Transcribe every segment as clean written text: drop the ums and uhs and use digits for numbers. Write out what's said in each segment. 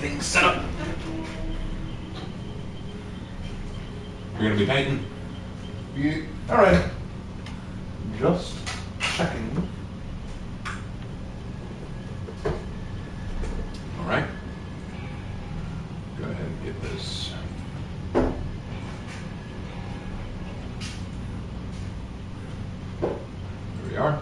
things set up. You're gonna be painting? Yeah. All right. Just checking. All right. Go ahead and get this. There we are.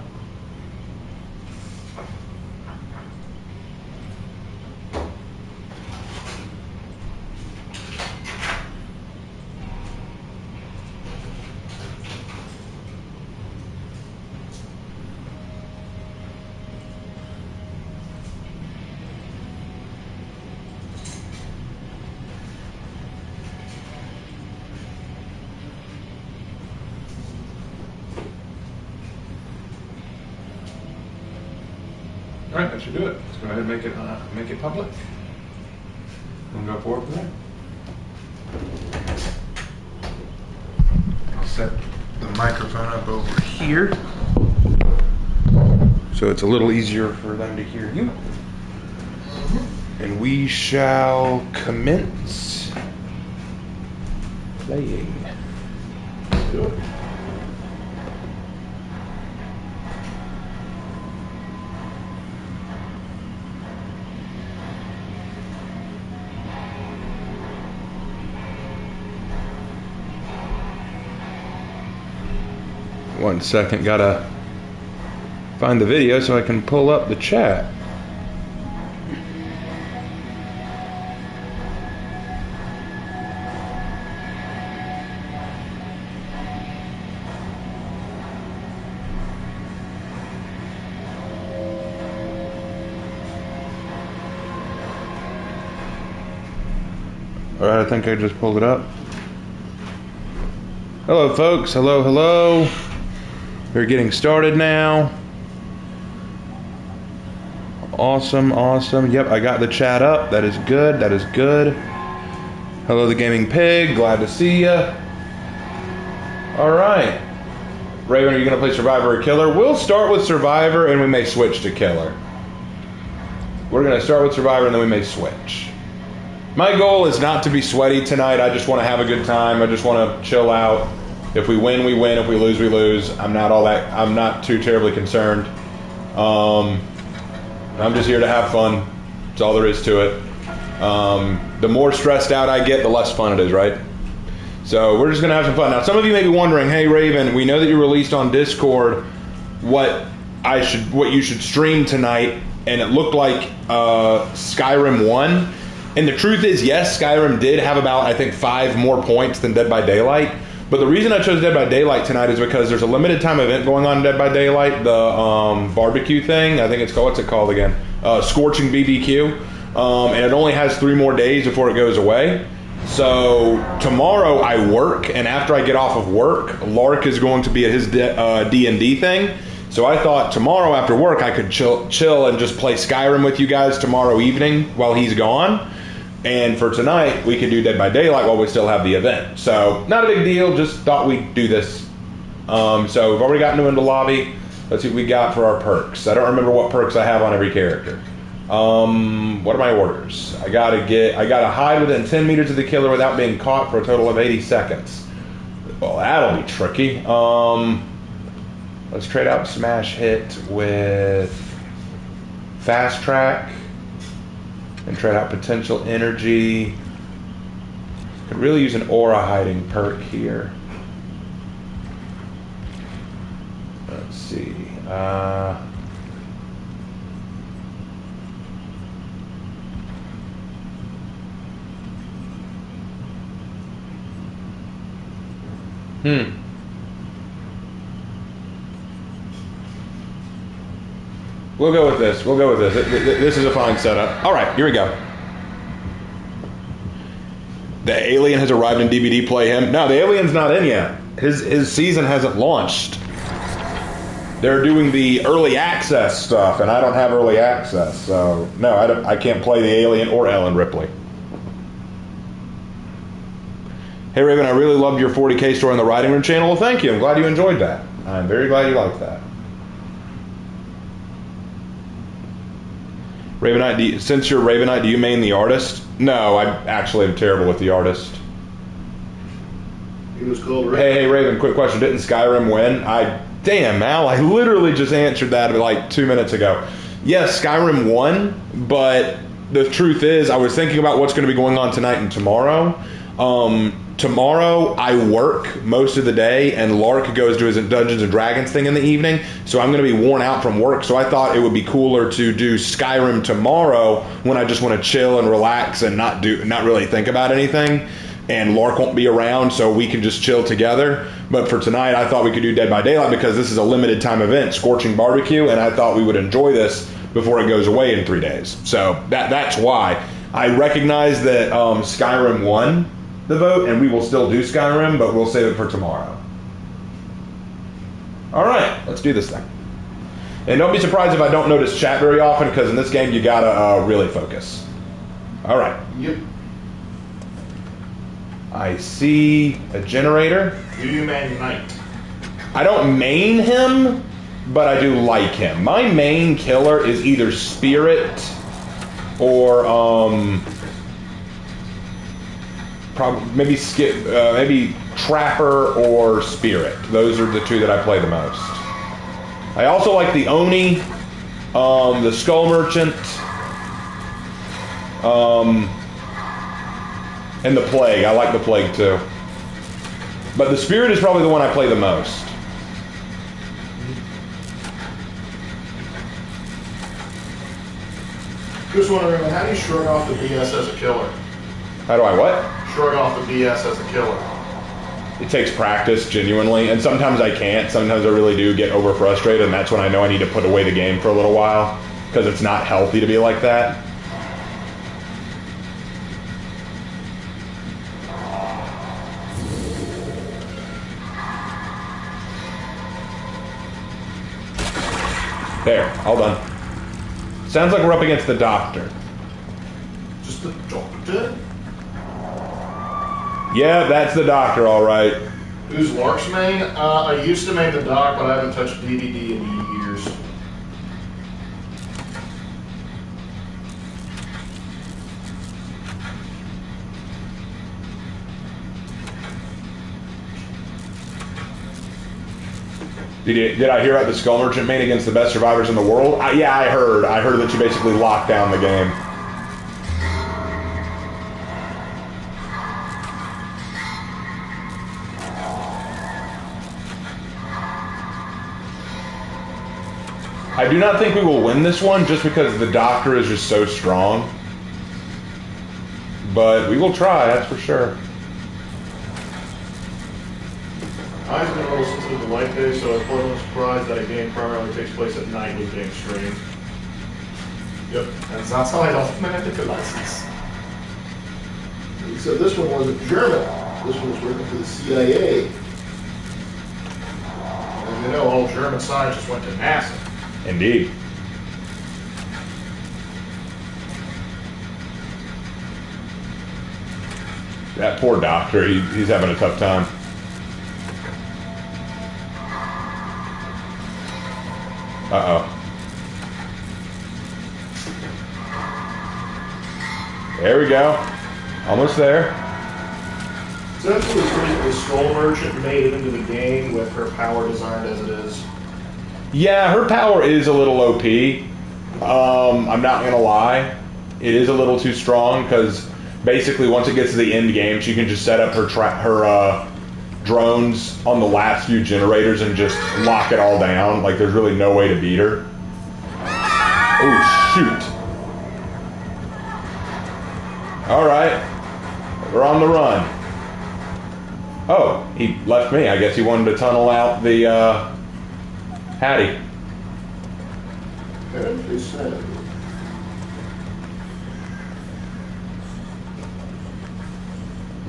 All right, that should do it. Let's go ahead and make it public. And go forward from there. I'll set the microphone up over here, So it's a little easier for them to hear you. And we shall commence playing. Let's do it. One second, gotta find the video so I can pull up the chat. All right, I think I just pulled it up. Hello, folks. Hello, hello. We're getting started now. Awesome, awesome. Yep, I got the chat up. That is good. That is good. Hello, the Gaming Pig. Glad to see you. All right. Raven, are you going to play Survivor or Killer? We'll start with Survivor, and we may switch to Killer. We're going to start with Survivor, and then we may switch. My goal is not to be sweaty tonight. I just want to have a good time. I just want to chill out. If we win, we win. If we lose, we lose. I'm not too terribly concerned. I'm just here to have fun. That's all there is to it. The more stressed out I get, the less fun it is, right? So we're just going to have some fun. Now, some of you may be wondering, hey, Raven, we know that you released on Discord what you should stream tonight, and it looked like Skyrim won. And the truth is, yes, Skyrim did have about, I think, 5 more points than Dead by Daylight. But the reason I chose Dead by Daylight tonight is because there's a limited time event going on in Dead by Daylight, the barbecue thing. I think it's called, what's it called again? Scorching BBQ. And it only has 3 more days before it goes away. So tomorrow I work, and after I get off of work, Lark is going to be at his D&D thing. So I thought tomorrow after work I could chill and just play Skyrim with you guys tomorrow evening while he's gone. And for tonight, we could do Dead by Daylight while we still have the event. So, not a big deal, just thought we'd do this. So, we've already gotten into the lobby. Let's see what we got for our perks. I don't remember what perks I have on every character. What are my orders? I gotta hide within 10 meters of the killer without being caught for a total of 80 seconds. Well, that'll be tricky. Let's trade out Smash Hit with Fast Track. And trade out Potential Energy. Could really use an aura hiding perk here. Let's see. We'll go with this. We'll go with this. This is a fine setup. All right, here we go. The Alien has arrived in DVD. Play him. No, the Alien's not in yet. His season hasn't launched. They're doing the early access stuff, and I don't have early access, so no, I can't play the Alien or Ellen Ripley. Hey Raven, I really loved your 40K story on the Writing Room channel. Well, thank you. I'm glad you enjoyed that. I'm very glad you liked that. Ravenite, since you're Ravenite, do you main the artist? No, I actually am terrible with the artist. He was called Raven. Hey, Raven, quick question. Didn't Skyrim win? Damn, Al, I literally just answered that like 2 minutes ago. Yes, Skyrim won, but the truth is I was thinking about what's going to be going on tonight and tomorrow. Tomorrow I work most of the day, and Lark goes to his Dungeons and Dragons thing in the evening, so I'm going to be worn out from work. So I thought it would be cooler to do Skyrim tomorrow when I just want to chill and relax and not really think about anything. And Lark won't be around, so we can just chill together. But for tonight, I thought we could do Dead by Daylight because this is a limited time event, Scorching Barbecue, and I thought we would enjoy this before it goes away in 3 days. So that's why. I recognize that Skyrim won the vote, and we will still do Skyrim, but we'll save it for tomorrow. All right, let's do this thing. And don't be surprised if I don't notice chat very often, because in this game you gotta really focus. All right. Yep. I see a generator. Do you main Knight? I don't main him, but I do like him. My main killer is either Spirit or maybe Trapper or Spirit. Those are the two that I play the most. I also like the Oni, the Skull Merchant, and the Plague. I like the Plague too. But the Spirit is probably the one I play the most. Just wondering, how do you shrug off the BS as a killer? How do I what? Shrug off the BS as a killer. It takes practice, genuinely, and sometimes I can't. Sometimes I really do get over frustrated, and that's when I know I need to put away the game for a little while, because it's not healthy to be like that. There, all done. Sounds like we're up against the Doctor. Just the Doctor? Yeah, that's the Doctor, all right. Who's Lark's main? I used to main the Doc, but I haven't touched DDD in years. Did I hear about the Skull Merchant main against the best survivors in the world? Yeah, I heard. I heard that you basically locked down the game. I do not think we will win this one just because the Doctor is just so strong. But we will try, that's for sure. I've been a little sensitive to light day, so I was pleasantly surprised that a game primarily takes place at night was being streamed. Yep, and that's how I don't manipulate. So this one wasn't German. This one was working for the CIA. And you know, all German scientists went to NASA. Indeed. That poor Doctor, he's having a tough time. Uh-oh. There we go. Almost there. So that's really pretty. The Skull Merchant made it into the game with her power designed as it is. Yeah, her power is a little OP. I'm not gonna lie. It is a little too strong because basically once it gets to the end game, she can just set up her drones on the last few generators and just lock it all down. Like there's really no way to beat her. Oh shoot. All right, we're on the run. Oh, he left me. I guess he wanted to tunnel out the Hattie. Apparently so.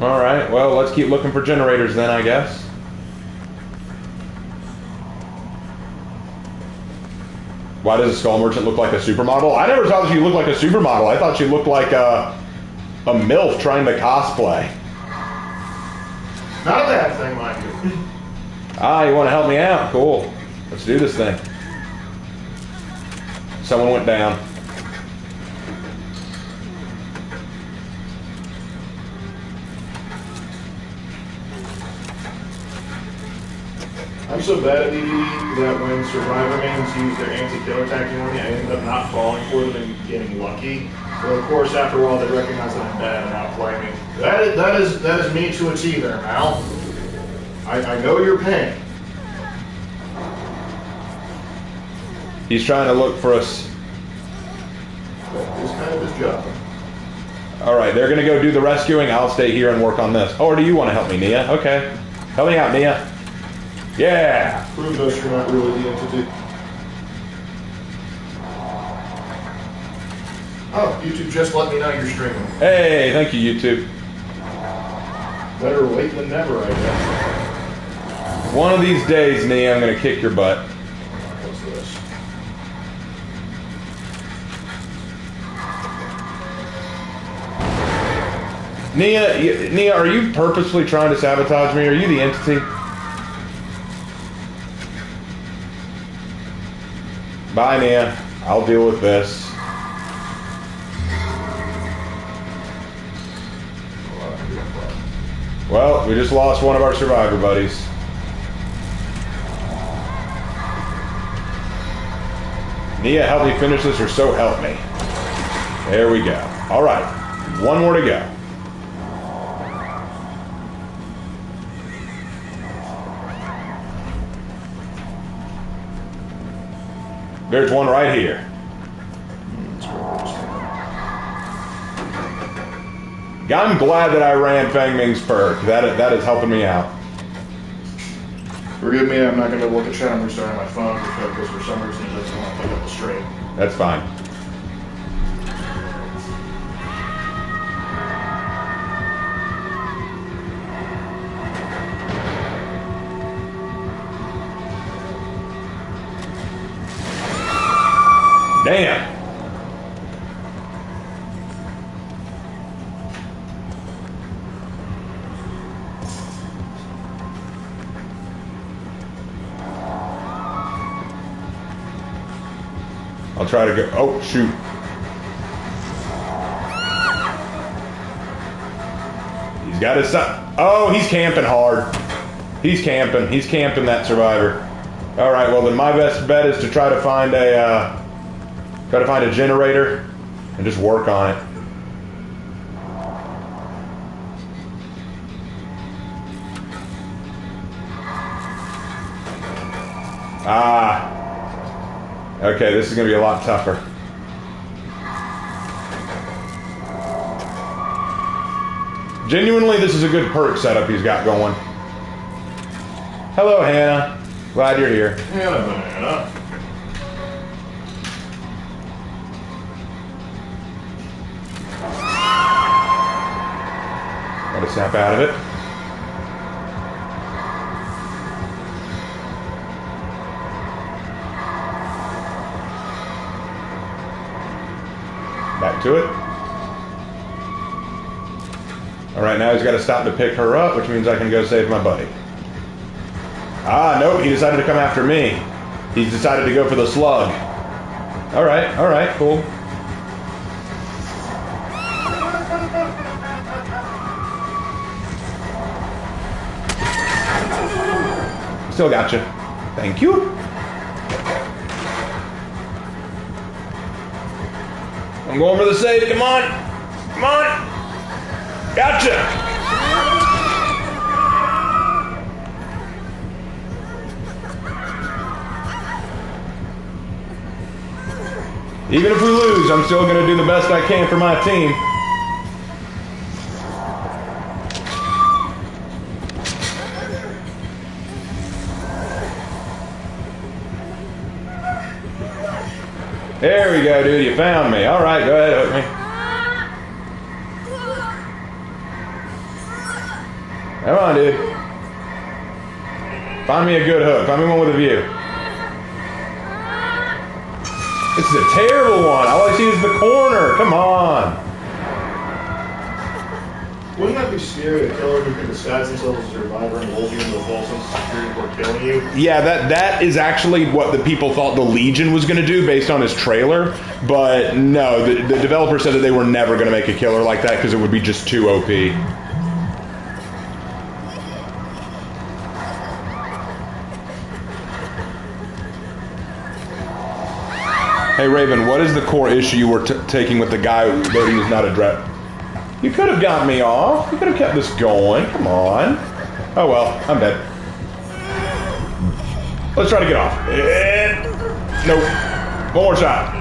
All right, well, let's keep looking for generators then, I guess. Why does a Skull Merchant look like a supermodel? I never thought she looked like a supermodel. I thought she looked like a MILF trying to cosplay. Not a bad thing, mind you. Ah, you want to help me out? Cool. Let's do this thing. Someone went down. so bad at BBQ that when survivor mains use their anti-killer tactic on me, I end up not falling for them and getting lucky. But of course, after a while, they recognize that I'm bad and outplay me. That is me to a T there, Mal. I know your pain. He's trying to look for us. It's kind of his job. All right, they're going to go do the rescuing. I'll stay here and work on this. Or do you want to help me, Nia? Okay. Help me out, Nia. Yeah. Prove us you're not really the entity. Oh, YouTube just let me know you're streaming. Hey, thank you, YouTube. Better late than never, I guess. One of these days, Nia, I'm going to kick your butt. What's this? Nia, are you purposefully trying to sabotage me? Are you the entity? Bye, Nia. I'll deal with this. Well, we just lost one of our survivor buddies. Nia, help me finish this, or so help me. There we go. All right, one more to go. There's one right here. I'm glad that I ran Fang Ming's perk. That is helping me out. Forgive me, I'm not going to look at chat. I'm restarting my phone because for some reason it doesn't want to pick up the stream. That's fine. Damn. I'll try to go. Oh, shoot. He's got his son. Oh, he's camping hard. He's camping. He's camping that survivor. All right. Well, then my best bet is to try to find a generator and just work on it. Ah. Okay, this is going to be a lot tougher. Genuinely, this is a good perk setup he's got going. Hello, Hannah. Glad you're here. Hannah banana. Got to snap out of it. Back to it. All right, now he's got to stop to pick her up, which means I can go save my buddy. Ah, nope, he decided to come after me. He's decided to go for the slug. All right, cool. Still gotcha. Thank you. I'm going for the save. Come on. Come on. Gotcha. Even if we lose, I'm still going to do the best I can for my team. There we go, dude. You found me. All right, go ahead, hook me. Come on, dude. Find me a good hook. Find me one with a view. This is a terrible one. All I see is the corner. Come on. Wouldn't that be scary? A killer who can disguise themselves as a survivor and hold you into a false sense of security before killing you? Yeah, that is actually what the people thought the Legion was going to do based on his trailer. But no, the developer said that they were never going to make a killer like that because it would be just too OP. Hey Raven, what is the core issue you were taking with the guy that he was not addressed? You could have got me off. You could have kept this going. Come on. Oh well, I'm dead. Let's try to get off. Nope. One more shot.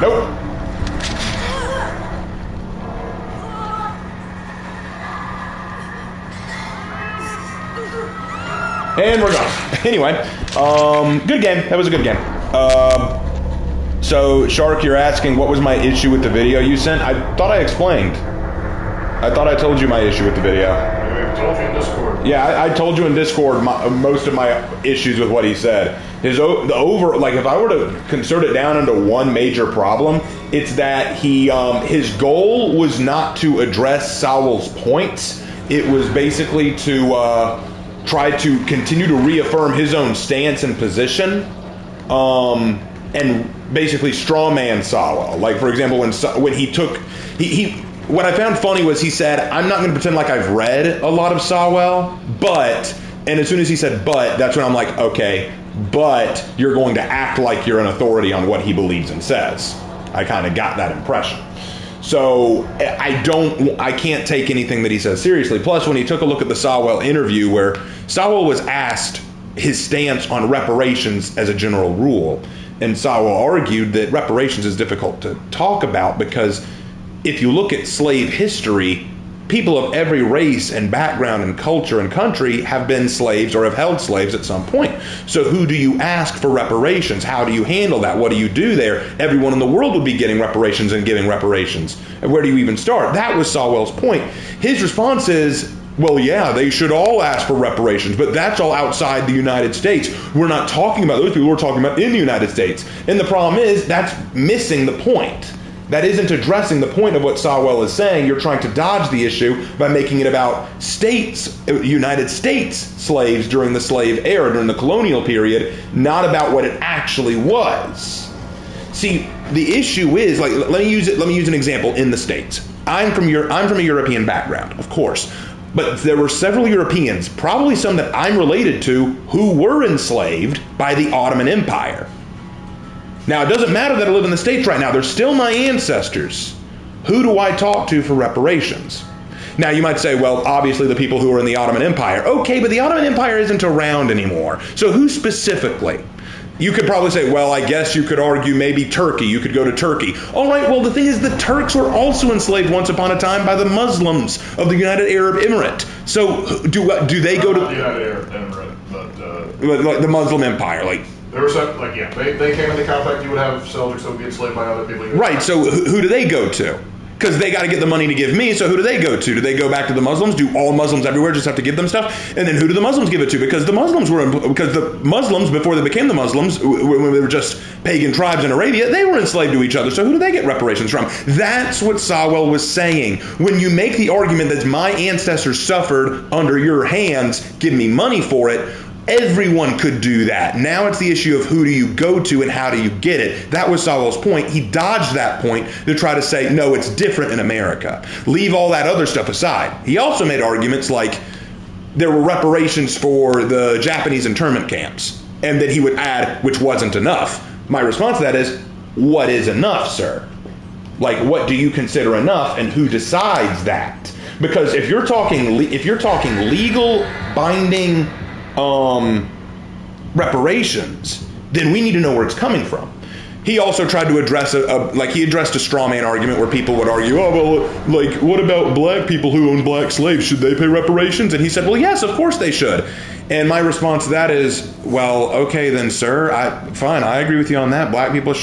Nope. And we're gone. Anyway, good game. That was a good game. So, Shark, you're asking what was my issue with the video you sent? I thought I explained. I thought I told you my issue with the video. I told you in Discord. Yeah, I told you in Discord most of my issues with what he said. If I were to concert it down into one major problem, it's that his goal was not to address Sowell's points. It was basically to try to continue to reaffirm his own stance and position, and basically straw man Sowell. Like, for example, when he took what I found funny was he said, I'm not going to pretend like I've read a lot of Sowell, and as soon as he said but, that's when I'm like, okay, but you're going to act like you're an authority on what he believes and says. I kind of got that impression. So I can't take anything that he says seriously. Plus, when he took a look at the Sowell interview where Sowell was asked his stance on reparations as a general rule, and Sowell argued that reparations is difficult to talk about because if you look at slave history, people of every race and background and culture and country have been slaves or have held slaves at some point. So who do you ask for reparations? How do you handle that? What do you do there? Everyone in the world would be getting reparations and giving reparations. And where do you even start? That was Sowell's point. His response is, well, yeah, they should all ask for reparations, but that's all outside the United States. We're not talking about those people, we're talking about in the United States. And the problem is, that's missing the point. That isn't addressing the point of what Sowell is saying. You're trying to dodge the issue by making it about United States slaves during the slave era, during the colonial period, not about what it actually was. See, the issue is, like, let me use an example in the States. I'm from a European background, of course. But there were several Europeans, probably some that I'm related to, who were enslaved by the Ottoman Empire. Now, it doesn't matter that I live in the States right now. They're still my ancestors. Who do I talk to for reparations? Now, you might say, well, obviously the people who are in the Ottoman Empire. Okay, but the Ottoman Empire isn't around anymore. So who specifically? You could probably say, well, I guess you could argue maybe Turkey. You could go to Turkey. All right, well, the thing is the Turks were also enslaved once upon a time by the Muslims of the United Arab Emirate. So do they go to the United Arab Emirate, but like the Muslim Empire, like. There was some, like, yeah, they came into contact. You would have Seljuks that would be enslaved by other people. Right. So who do they go to? Because they got to get the money to give me. So who do they go to? Do they go back to the Muslims? Do all Muslims everywhere just have to give them stuff? And then who do the Muslims give it to? Because the Muslims before they became the Muslims, when they were just pagan tribes in Arabia, they were enslaved to each other. So who do they get reparations from? That's what Sowell was saying. When you make the argument that my ancestors suffered under your hands, give me money for it. Everyone could do that. Now it's the issue of who do you go to and how do you get it. That was Sowell's point. He dodged that point to try to say, no, it's different in America. Leave all that other stuff aside. He also made arguments like there were reparations for the Japanese internment camps, and that he would add, which wasn't enough. My response to that is, what is enough, sir? Like, what do you consider enough, and who decides that? Because if you're talking legal, binding reparations, then we need to know where it's coming from. He also tried to address he addressed a straw man argument where people would argue, oh, well, like, what about black people who own black slaves? Should they pay reparations? And he said, well, yes, of course they should. And my response to that is, well, okay then, sir, fine, I agree with you on that. Black people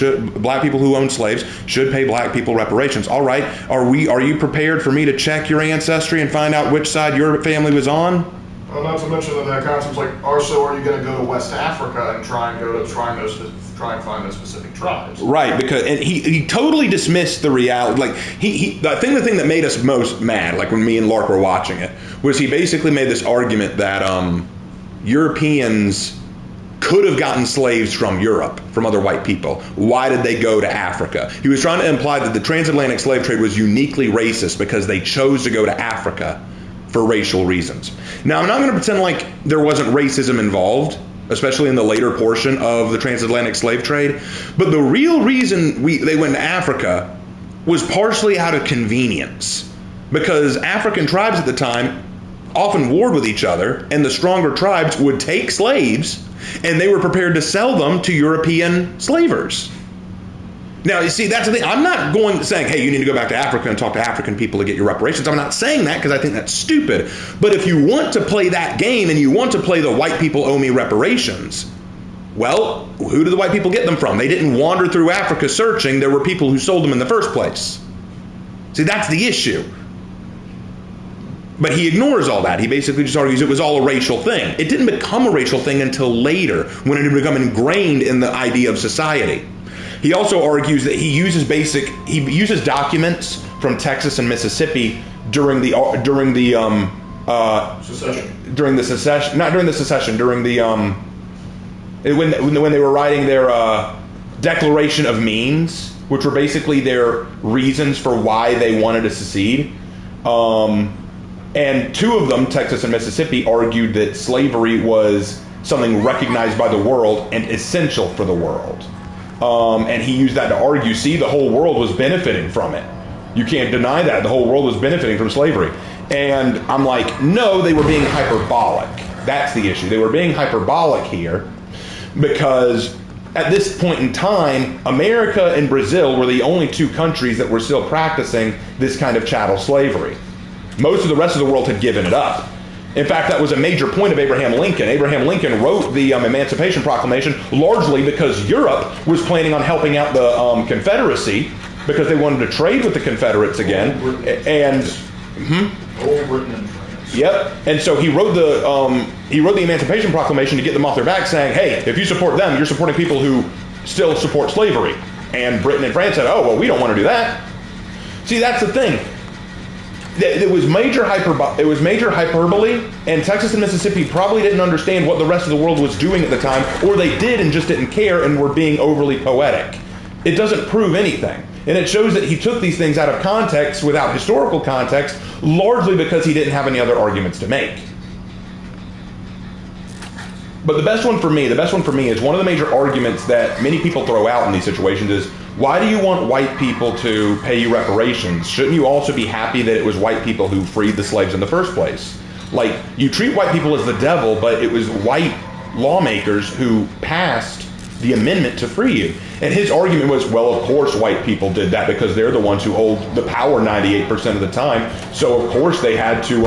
who own slaves should pay black people reparations. All right, are you prepared for me to check your ancestry and find out which side your family was on? Well, not to mention that concepts like, so are you going to go to West Africa and try and find those specific tribes? Right, because he totally dismissed the reality. Like the thing that made us most mad, like when me and Lark were watching it, was he basically made this argument that Europeans could have gotten slaves from Europe, from other white people. Why did they go to Africa? He was trying to imply that the transatlantic slave trade was uniquely racist because they chose to go to Africa for racial reasons. Now, I'm not going to pretend like there wasn't racism involved especially in the later portion of the transatlantic slave trade. But the real reason they went to Africa was partially out of convenience, because African tribes at the time often warred with each other, and the stronger tribes would take slaves, and they were prepared to sell them to European slavers. Now, you see, that's the thing. I'm not saying, hey, you need to go back to Africa and talk to African people to get your reparations. I'm not saying that because I think that's stupid. But if you want to play that game and you want to play the white people owe me reparations, well, who do the white people get them from? They didn't wander through Africa searching. There were people who sold them in the first place. See, that's the issue. But he ignores all that. He basically just argues it was all a racial thing. It didn't become a racial thing until later, when it had become ingrained in the idea of society. He also argues that he uses documents from Texas and Mississippi during the when they were writing their Declaration of Means, which were basically their reasons for why they wanted to secede. And two of them, Texas and Mississippi, argued that slavery was something recognized by the world and essential for the world. And he used that to argue, see, the whole world was benefiting from it. You can't deny that. The whole world was benefiting from slavery. And I'm like, no, they were being hyperbolic. That's the issue. They were being hyperbolic here because at this point in time, America and Brazil were the only two countries that were still practicing this kind of chattel slavery. Most of the rest of the world had given it up. In fact, that was a major point of Abraham Lincoln. Abraham Lincoln wrote the Emancipation Proclamation largely because Europe was planning on helping out the Confederacy because they wanted to trade with the Confederates again. Old Britain and France. Yep. And so he wrote the Emancipation Proclamation to get them off their back, saying, hey, if you support them, you're supporting people who still support slavery. And Britain and France said, oh, well, we don't want to do that. See, that's the thing. It was major hyperbole, and Texas and Mississippi probably didn't understand what the rest of the world was doing at the time, or they did and just didn't care and were being overly poetic. It doesn't prove anything. And it shows that he took these things out of context without historical context, largely because he didn't have any other arguments to make. But the best one for me is one of the major arguments that many people throw out in these situations is, why do you want white people to pay you reparations? Shouldn't you also be happy that it was white people who freed the slaves in the first place? Like, you treat white people as the devil, but it was white lawmakers who passed the amendment to free you. And his argument was, well, of course white people did that because they're the ones who hold the power 98% of the time. So of course they had to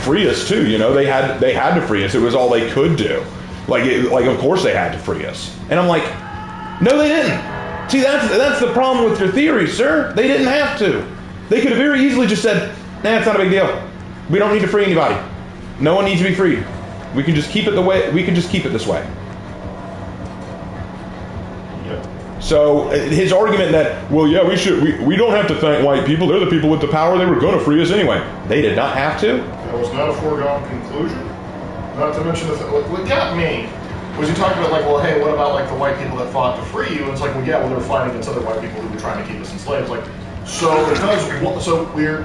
free us too. You know, they had to free us. It was all they could do. Like of course they had to free us. And I'm like, no, they didn't. See, that's the problem with your theory, sir. They didn't have to. They could have very easily just said, nah, it's not a big deal. We don't need to free anybody. No one needs to be freed. We can just keep it this way. Yep. So his argument that, well, yeah, we don't have to thank white people. They're the people with the power. They were going to free us anyway. They did not have to. That was not a foregone conclusion. Not to mention what got me was you talking about, like, well, hey, what about, like, the white people that fought to free you? And it's like, well, yeah, well, they were fighting against other white people who were trying to keep us enslaved. Like,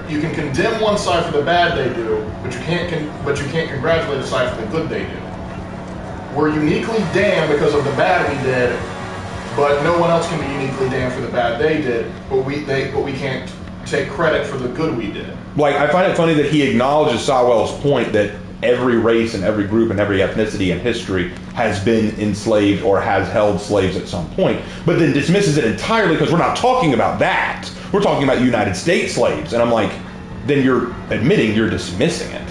you can condemn one side for the bad they do, but you can't congratulate the side for the good they do. We're uniquely damned because of the bad we did, but no one else can be uniquely damned for the bad they did. But we can't take credit for the good we did. Like, I find it funny that he acknowledges Sowell's point that every race and every group and every ethnicity in history has been enslaved or has held slaves at some point, but then dismisses it entirely because we're not talking about that. We're talking about United States slaves. And I'm like, then you're admitting you're dismissing it.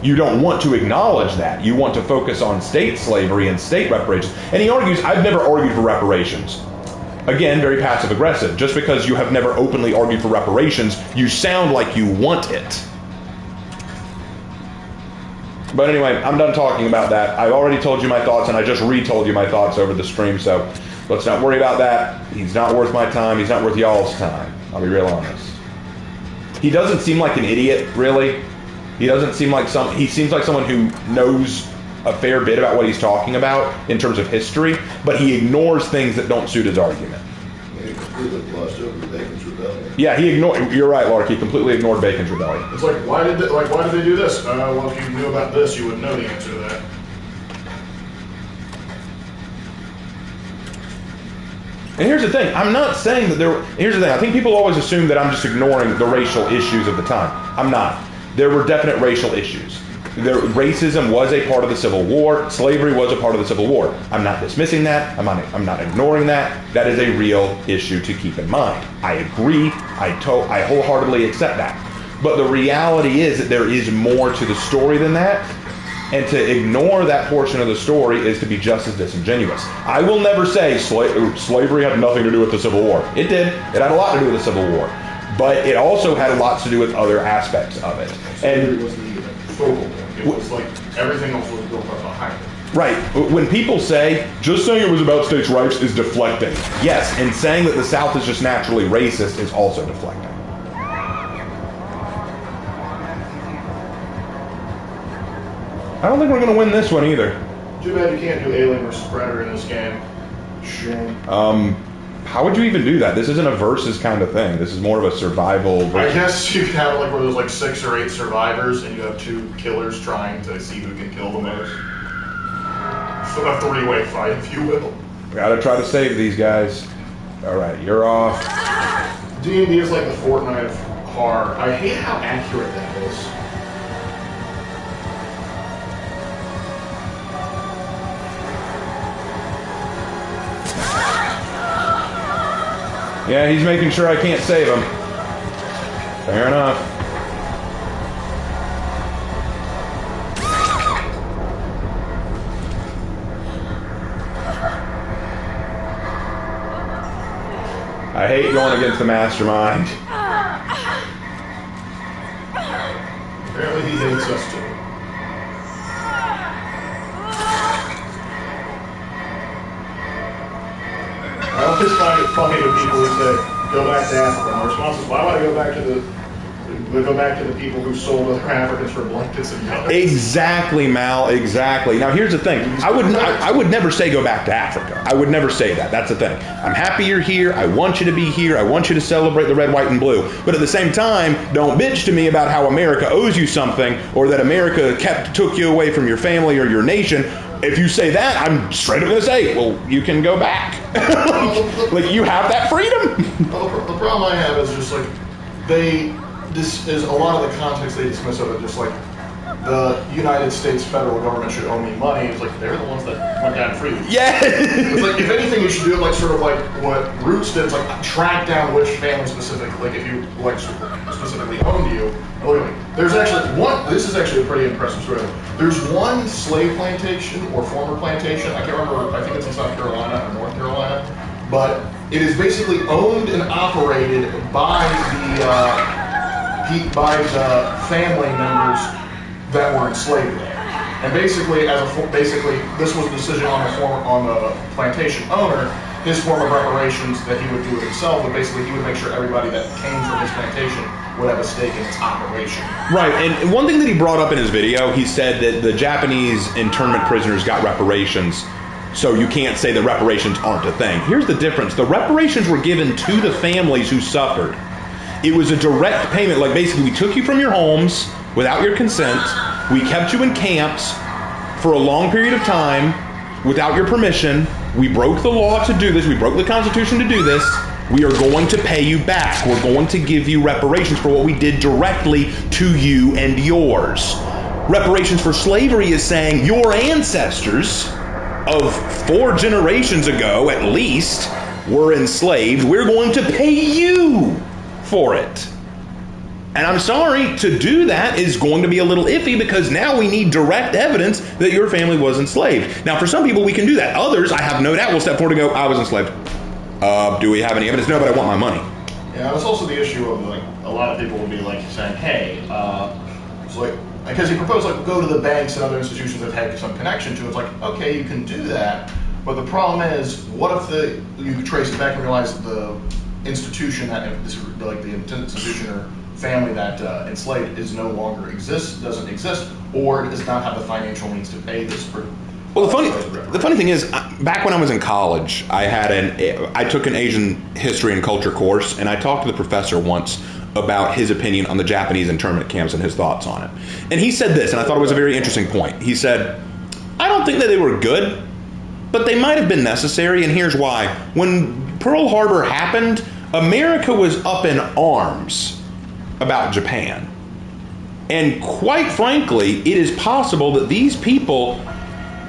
You don't want to acknowledge that. You want to focus on state slavery and state reparations. And he argues, I've never argued for reparations. Again, very passive aggressive. Just because you have never openly argued for reparations, you sound like you want it. But anyway, I'm done talking about that. I've already told you my thoughts, and I just retold you my thoughts over the stream, so let's not worry about that. He's not worth my time. He's not worth y'all's time. I'll be real honest. He doesn't seem like an idiot, really. He seems like someone who knows a fair bit about what he's talking about in terms of history, but he ignores things that don't suit his argument. He completely glossed over Bacon's rebellion. Yeah, you're right, Lark. He completely ignored Bacon's rebellion. It's like, why did they do this? Well, if you knew about this, you would know the answer to that. And here's the thing, I'm not saying that here's the thing, I think people always assume that I'm just ignoring the racial issues of the time. I'm not. There were definite racial issues. Racism was a part of the Civil War. Slavery was a part of the Civil War. I'm not dismissing that. I'm not ignoring that. That is a real issue to keep in mind. I agree. I wholeheartedly accept that. But the reality is that there is more to the story than that. And to ignore that portion of the story is to be just as disingenuous. I will never say slavery had nothing to do with the Civil War. It did. It had a lot to do with the Civil War. But it also had a lot to do with other aspects of it. And it was the focal point. It was like everything else was built up behind it. Right. When people say, just saying it was about states' rights is deflecting. Yes, and saying that the South is just naturally racist is also deflecting. I don't think we're going to win this one either. Too bad you can't do Alien vs. Predator in this game. Shame. How would you even do that? This isn't a versus kind of thing. This is more of a survival versus. I guess you could have it like where there's like 6 or 8 survivors and you have 2 killers trying to see who can kill the most. So a 3-way fight, if you will. We gotta try to save these guys. Alright, you're off. D&D is like the Fortnite of horror. I hate how accurate that is. Yeah, he's making sure I can't save him. Fair enough. I hate going against the mastermind. Apparently he hates us too. I always find it funny when people who say, go back to Africa. My response is, why would I go back to the people who sold other Africans for blankets and guns? Exactly, Mal, exactly. Now here's the thing. I would never say go back to Africa. I would never say that. That's the thing. I'm happy you're here. I want you to be here. I want you to celebrate the red, white, and blue. But at the same time, don't bitch to me about how America owes you something or that America took you away from your family or your nation. If you say that, I'm straight up going to say, well, you can go back. Like, you have that freedom. Well, the problem I have is just like, this is a lot of the context they dismiss of it, just like, the United States federal government should owe me money. It's like, they're the ones that went down freely. Yeah. It's like, if anything, you should do it like, sort of like what Roots did, it's like, track down which family specifically, like, if you, like, specifically owned you. There's actually one, this is actually a pretty impressive story. There's one slave plantation or former plantation, I can't remember, I think it's in South Carolina or North Carolina, but it is basically owned and operated by the family members that were enslaved there. And basically, this was a decision on the plantation owner. His form of reparations that he would do it himself, but basically he would make sure everybody that came from his plantation would have a stake in its operation. Right, and one thing that he brought up in his video, he said that the Japanese internment prisoners got reparations, so you can't say that reparations aren't a thing. Here's the difference. The reparations were given to the families who suffered. It was a direct payment, like basically we took you from your homes without your consent, we kept you in camps for a long period of time without your permission, we broke the law to do this, we broke the Constitution to do this, we are going to pay you back. We're going to give you reparations for what we did directly to you and yours. Reparations for slavery is saying your ancestors of 4 generations ago, at least, were enslaved. We're going to pay you for it. And I'm sorry, to do that is going to be a little iffy because now we need direct evidence that your family was enslaved. Now, for some people, we can do that. Others, I have no doubt, will step forward and go, I was enslaved. Do we have any evidence? No, but I want my money. Yeah, that's also the issue of, like, a lot of people will be, like, saying, hey, it's like, because he proposed, like, go to the banks and other institutions that have some connection to it. It's like, okay, you can do that, but the problem is, what if you trace it back and realize the institution that, like, the institution or family that enslaved no longer doesn't exist, or does not have the financial means to pay this for. Well, the funny thing is, back when I was in college, I took an Asian history and culture course, and I talked to the professor once about his opinion on the Japanese internment camps and his thoughts on it. And he said this, and I thought it was a very interesting point. He said, I don't think that they were good. but they might have been necessary, and here's why. When Pearl Harbor happened, America was up in arms about Japan. And quite frankly, it is possible that these people,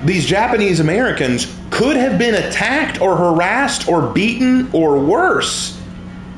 these Japanese Americans, could have been attacked or harassed or beaten or worse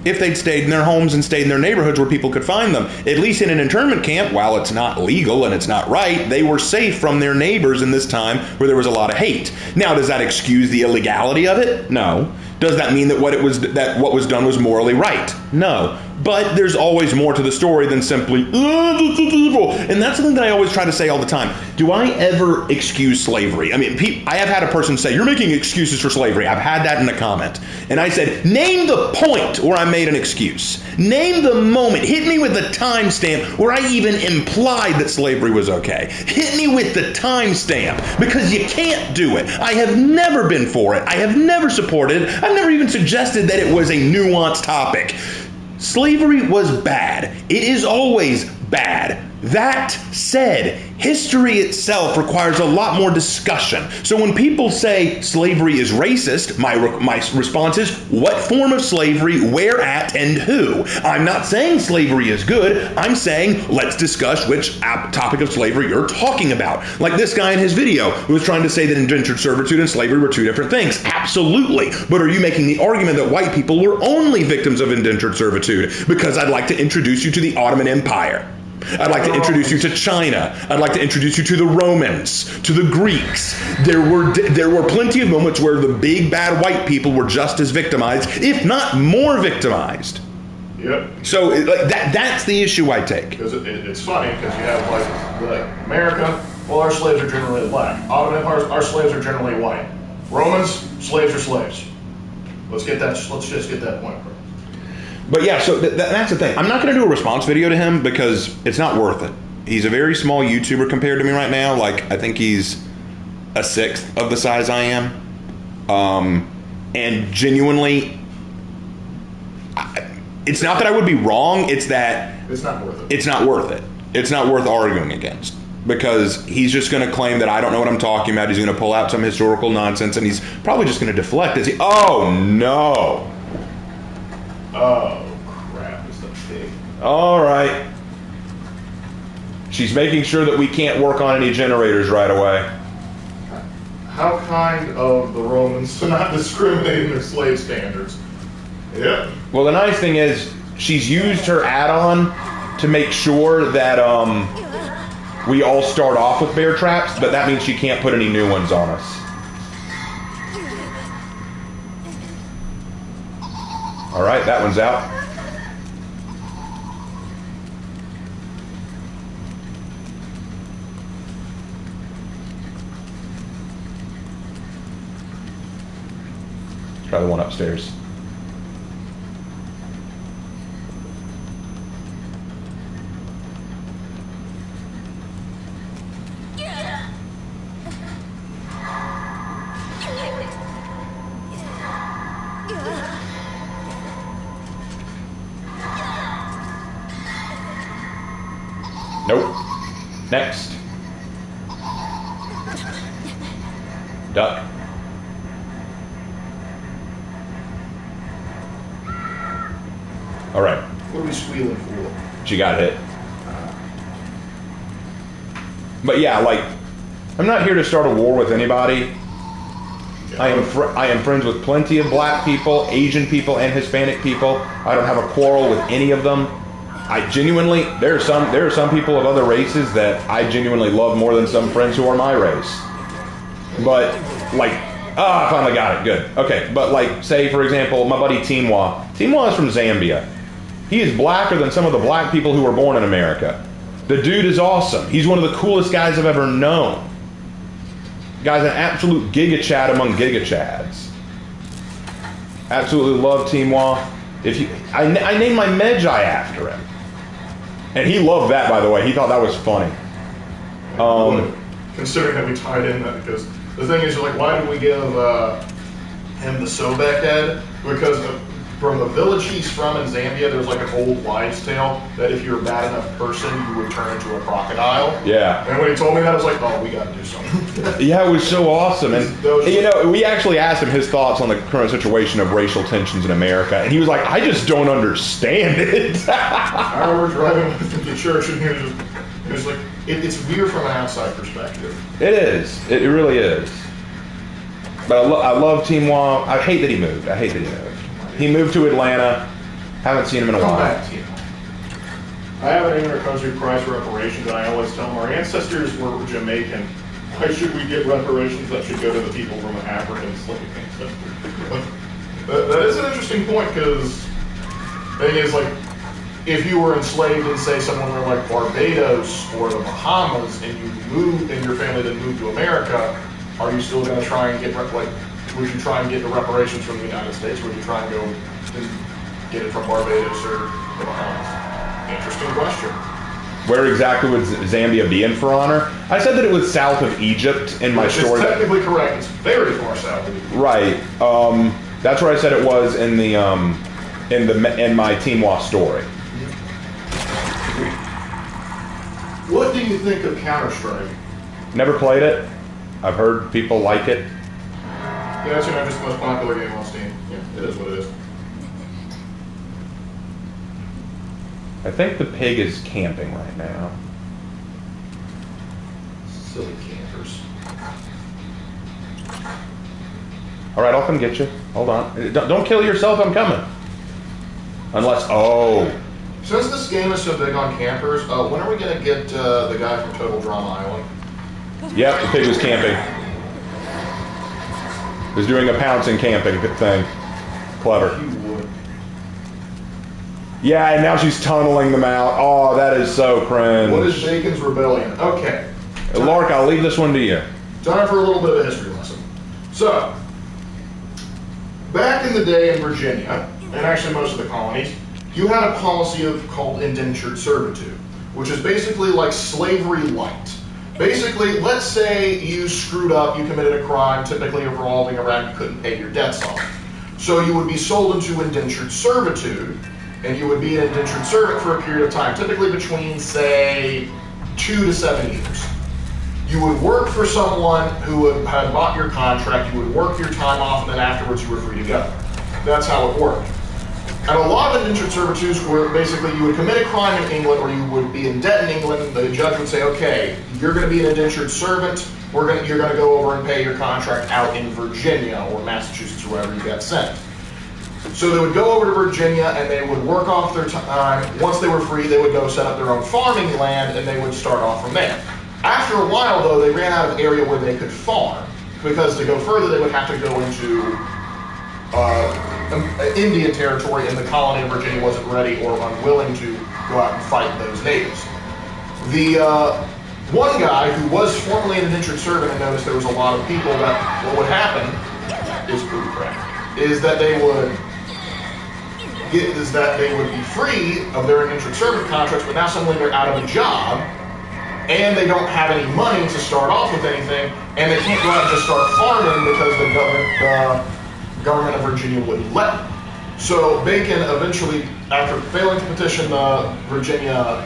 if they'd stayed in their homes and stayed in their neighborhoods where people could find them. At least in an internment camp, while it's not legal and it's not right, they were safe from their neighbors in this time where there was a lot of hate. Now, does that excuse the illegality of it? No. Does that mean that what was done was morally right? No. But there's always more to the story than simply, oh, this is evil. And that's something that I always try to say all the time. Do I ever excuse slavery? I mean, I have had a person say, you're making excuses for slavery. I've had that in a comment. And I said, name the point where I made an excuse. Name the moment. Hit me with a timestamp where I even implied that slavery was okay. Hit me with the timestamp, because you can't do it. I have never been for it. I have never supported it. I've never even suggested that it was a nuanced topic. Slavery was bad. It is always bad. That said, history itself requires a lot more discussion. So when people say slavery is racist, my response is, what form of slavery, where at, and who? I'm not saying slavery is good. I'm saying let's discuss which topic of slavery you're talking about. Like this guy in his video who was trying to say that indentured servitude and slavery were two different things. Absolutely. But are you making the argument that white people were only victims of indentured servitude? Because I'd like to introduce you to the Ottoman Empire. I'd like to introduce you to China. I'd like to introduce you to the Romans, to the Greeks. There were plenty of moments where the big bad white people were just as victimized, if not more victimized. Yep. So that's the issue I take. Because it's funny, because you have like America, well, our slaves are generally black. Ottoman Empire, our slaves are generally white. Romans, slaves are slaves. Let's just get that point across. But yeah, so that's the thing. I'm not going to do a response video to him because it's not worth it. He's a very small YouTuber compared to me right now. Like, I think he's a sixth of the size I am. And genuinely, it's not that I would be wrong. It's that it's not worth it. It's not worth it. It's not worth arguing against. Because he's just going to claim that I don't know what I'm talking about. He's going to pull out some historical nonsense, and he's probably just going to deflect it. Oh, no. Oh, crap, it's the pig. All right. She's making sure that we can't work on any generators right away. How kind of the Romans to not discriminate in their slave standards. Yep. Well, the nice thing is she's used her add-on to make sure that we all start off with bear traps, but that means she can't put any new ones on us. All right, that one's out. Let's try the one upstairs. Nope. Next. Duck. All right. What are we squealing for? She got hit. But yeah, like, I'm not here to start a war with anybody. I am friends with plenty of black people, Asian people, and Hispanic people. I don't have a quarrel with any of them. I genuinely, there are some people of other races that I genuinely love more than some friends who are my race. But like, I finally got it, good. Okay, but like, say for example, my buddy Timwa. Timwa is from Zambia. He is blacker than some of the black people who were born in America. The dude is awesome. He's one of the coolest guys I've ever known. Guy's an absolute giga chad among giga chads. Absolutely love Timwa. I named my Medjai after him. And he loved that, by the way. He thought that was funny. Considering that we tied in that, because the thing is, you're like, why did we give him the Sobek head? Because from the village he's from in Zambia, there's like an old wives' tale that if you're a bad enough person, you would turn into a crocodile. Yeah. And when he told me that, I was like, oh, we got to do something. Yeah, it was so awesome. And, you know, we actually asked him his thoughts on the current situation of racial tensions in America. And he was like, I just don't understand it. I remember driving with him to church, and he was like, it's weird from an outside perspective. It is. It really is. But I love Team Wong. I hate that he moved. He moved to Atlanta. Haven't seen him in a while. Back to you. I have an inter-country price reparations, and I always tell them our ancestors were Jamaican. Why should we get reparations that should go to the people from an African slave ancestor? That is an interesting point, because the thing is, like, if you were enslaved in, say, somewhere like Barbados or the Bahamas, and you moved, and your family then moved to America, are you still going to try and get, like, would you try and get the reparations from the United States, or would you try and go and get it from Barbados or the Bahamas? Interesting question. Where exactly would Zambia be in, For Honor? I said that it was south of Egypt in my story. It's technically correct. It's very far south of Egypt. Right. That's where I said it was in the in my Teamwa story. What do you think of Counter-Strike? Never played it. I've heard people like it. Yeah, it's just the most popular game on Steam. Yeah, it is what it is. I think the pig is camping right now. Silly campers. All right, I'll come get you. Hold on. Don't kill yourself. I'm coming. Unless, Since this game is so big on campers, when are we going to get the guy from Total Drama Island? Yep, the pig was camping. Was doing a pouncing camping thing. Clever. You would. Yeah, and now she's tunneling them out. Oh, that is so cringe. What is Bacon's Rebellion? Okay. Lark, I'll leave this one to you. Time for a little bit of a history lesson. So, back in the day in Virginia, and actually most of the colonies, you had a policy called indentured servitude, which is basically like slavery light. Basically, let's say you screwed up, you committed a crime, typically revolving around you couldn't pay your debts off. So you would be sold into indentured servitude, and you would be an indentured servant for a period of time, typically between, say, 2 to 7 years. You would work for someone who had bought your contract, you would work your time off, and then afterwards you were free to go. That's how it worked. And a lot of indentured servitudes were basically you would commit a crime in England, or you would be in debt in England, and the judge would say, okay, you're going to be an indentured servant, you're going to go over and pay your contract out in Virginia or Massachusetts or wherever you got sent. So they would go over to Virginia and they would work off their time. Once they were free, they would go set up their own farming land and they would start off from there. After a while, though, they ran out of area where they could farm, because to go further, they would have to go into Indian territory, and the colony of Virginia wasn't ready or unwilling to go out and fight those natives. The one guy who was formerly an indentured servant and noticed there was a lot of people that what would happen is food crack, is that they would be free of their indentured servant contracts, but now suddenly they're out of a job and they don't have any money to start off with anything, and they can't go out and just start farming because the government of Virginia wouldn't let them. So Bacon eventually, after failing to petition the Virginia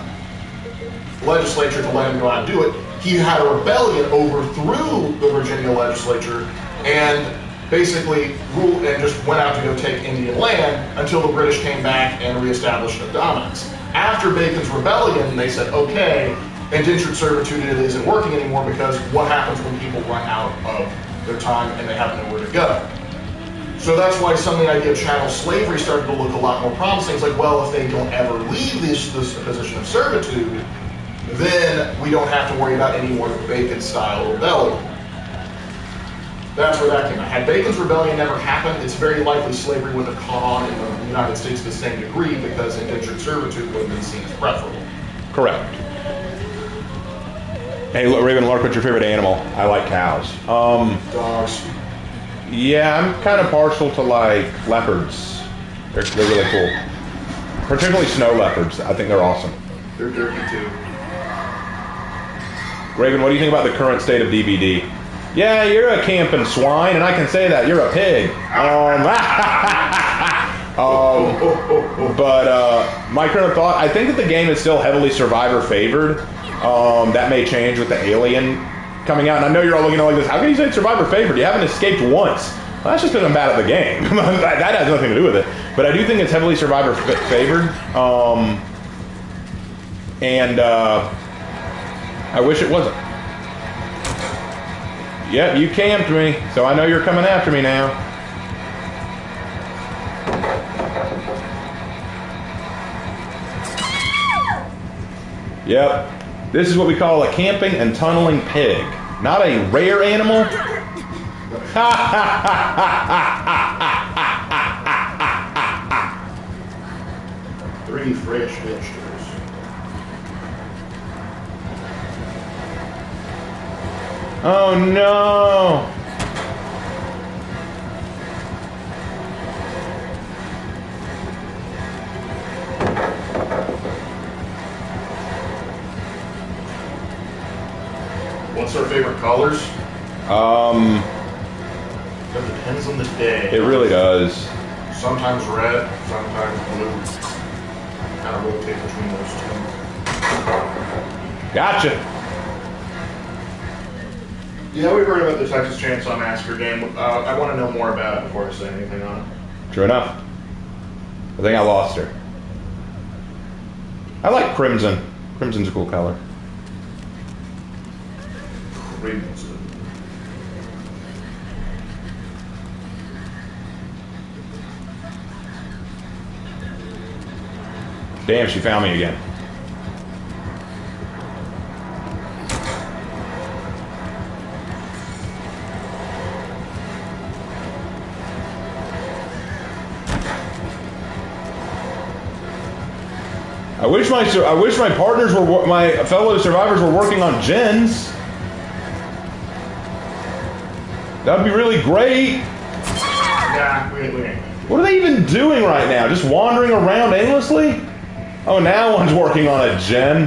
legislature to let him go out and do it, he had a rebellion, overthrew the Virginia legislature, and basically ruled and just went out to go take Indian land until the British came back and reestablished their dominance. After Bacon's rebellion, they said, okay, indentured servitude isn't working anymore, because what happens when people run out of their time and they have nowhere to go? So that's why some of the idea of chattel slavery started to look a lot more promising. It's like, well, if they don't ever leave this position of servitude, then we don't have to worry about any more Bacon-style rebellion. That's where that came out. Had Bacon's rebellion never happened, it's very likely slavery would have caught on in the United States to the same degree, because indentured servitude would have been seen as preferable. Correct. Hey, Raven Lark, what's your favorite animal? I like cows. Dogs. Yeah, I'm kind of partial to like leopards. They're really cool. Particularly snow leopards. I think they're awesome. They're dirty too. Raven, what do you think about the current state of DBD? Yeah, you're a camping swine, and I can say that. You're a pig. But my current thought, I think that the game is still heavily survivor favored. That may change with the Alien coming out. And I know you're all looking at it like this. How can you say it's survivor favored? You haven't escaped once. Well, that's just because I'm bad at the game. That has nothing to do with it. But I do think it's heavily survivor favored. I wish it wasn't. Yep, you camped me, so I know you're coming after me now. Yep. This is what we call a camping and tunneling pig. Not a rare animal. Three fresh vegetables. Oh no! What's our favorite colors? That depends on the day. It really does. Sometimes red, sometimes blue. Kind of rotate between those two. Gotcha. Yeah, we've heard about the Texas Chainsaw Massacre game. I want to know more about it before I say anything on it. True enough. I think I lost her. I like crimson. Crimson's a cool color. Crimson. Damn, she found me again. I wish my partners were, my fellow survivors were working on gens. That'd be really great. Yeah, we ain't. What are they even doing right now? Just wandering around aimlessly? Oh, now one's working on a gen.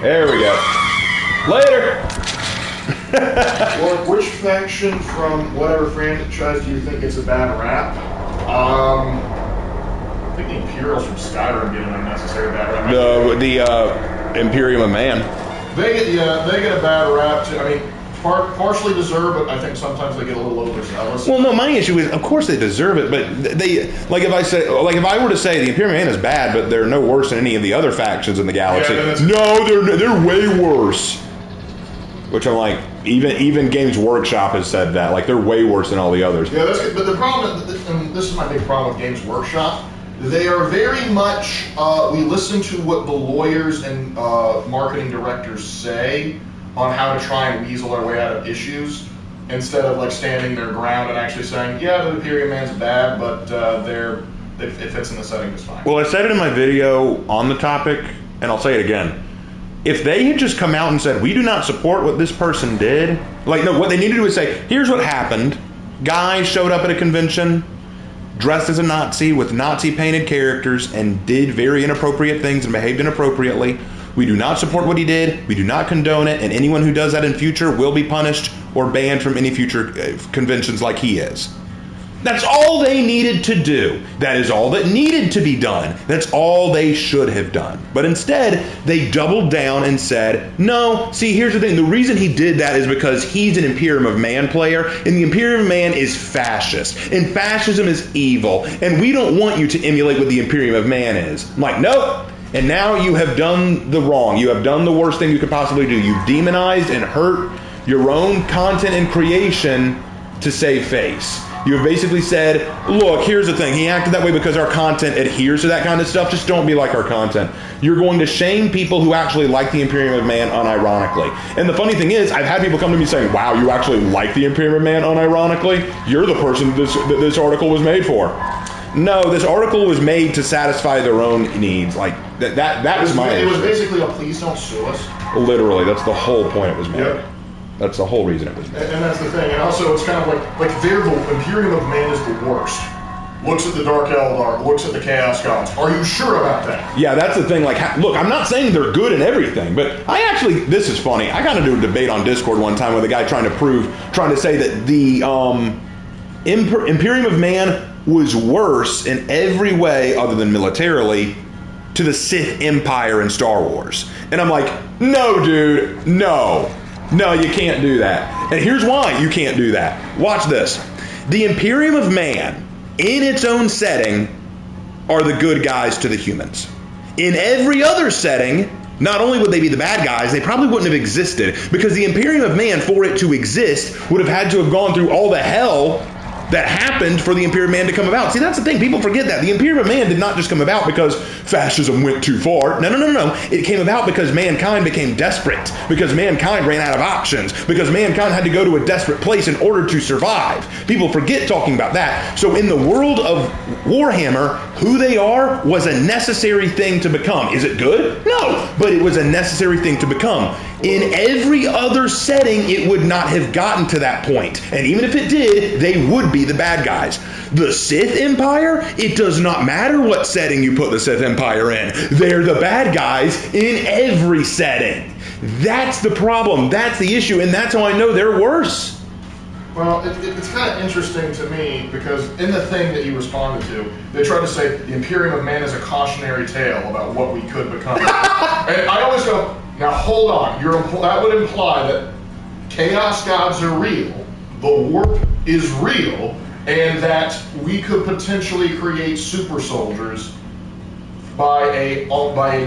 There we go. Later. Well, which faction from whatever franchise do you think gets a bad rap? I think the Imperials from Skyrim get an unnecessary bad rap. The Imperium of Man. They get a bad rap too. I mean, partially deserved, but I think sometimes they get a little overzealous. Well, no, my issue is, of course they deserve it, but they, like if I were to say the Imperium of Man is bad, but they're no worse than any of the other factions in the galaxy. Yeah, no, they're way worse. Which I'm like, even Games Workshop has said that, like they're way worse than all the others. Yeah, that's good. But the problem, and this is my big problem with Games Workshop, they are very much, we listen to what the lawyers and marketing directors say on how to try and weasel our way out of issues, instead of like standing their ground and actually saying, yeah, the Imperium Man's bad, but it fits in the setting just fine. Well, I said it in my video on the topic, and I'll say it again. If they had just come out and said, we do not support what this person did, like, no, what they need to do is say, here's what happened. Guy showed up at a convention, dressed as a Nazi with Nazi painted characters, and did very inappropriate things and behaved inappropriately. We do not support what he did. We do not condone it. And anyone who does that in future will be punished or banned from any future conventions like he is. That's all they needed to do. That is all that needed to be done. That's all they should have done. But instead, they doubled down and said, no, see, here's the thing. The reason he did that is because he's an Imperium of Man player, and the Imperium of Man is fascist, and fascism is evil, and we don't want you to emulate what the Imperium of Man is. I'm like, nope. And now you have done the wrong. You have done the worst thing you could possibly do. You've demonized and hurt your own content and creation to save face. You have basically said, look, here's the thing. He acted that way because our content adheres to that kind of stuff. Just don't be like our content. You're going to shame people who actually like the Imperium of Man unironically. And the funny thing is, I've had people come to me saying, wow, you actually like the Imperium of Man unironically? You're the person that this article was made for. No, this article was made to satisfy their own needs. Like, that was my issue. It was basically a please don't sue us. Literally, that's the whole point it was made. Yep. That's the whole reason it was made. And that's the thing. And also, it's kind of like the Imperium of Man is the worst. looks at the Dark Eldar, looks at the Chaos Gods. Are you sure about that? Yeah, that's the thing. Like, look, I'm not saying they're good in everything, but this is funny. I got into a debate on Discord one time with a guy trying to say that the Imperium of Man was worse in every way other than militarily to the Sith Empire in Star Wars. And I'm like, no, dude, no, you can't do that. And here's why you can't do that. Watch this. The Imperium of Man, in its own setting, are the good guys to the humans. In every other setting, not only would they be the bad guys, they probably wouldn't have existed, because the Imperium of Man, for it to exist, would have had to have gone through all the hell that happened for the Imperium of Man to come about. See, that's the thing. People forget that. The Imperium of Man did not just come about because fascism went too far. No. It came about because mankind became desperate, because mankind ran out of options, because mankind had to go to a desperate place in order to survive. People forget talking about that. So in the world of Warhammer, who they are was a necessary thing to become. Is it good? No, but it was a necessary thing to become. In every other setting, it would not have gotten to that point. And even if it did, they would be the bad guys. The Sith Empire, it does not matter what setting you put the Sith Empire in. They're the bad guys in every setting. That's the problem. That's the issue. And that's how I know they're worse. Well, it's kind of interesting to me because in the thing that you responded to, they tried to say the Imperium of Man is a cautionary tale about what we could become. And I always go, now hold on, that would imply that Chaos Gods are real, the warp is real, and that we could potentially create super soldiers by a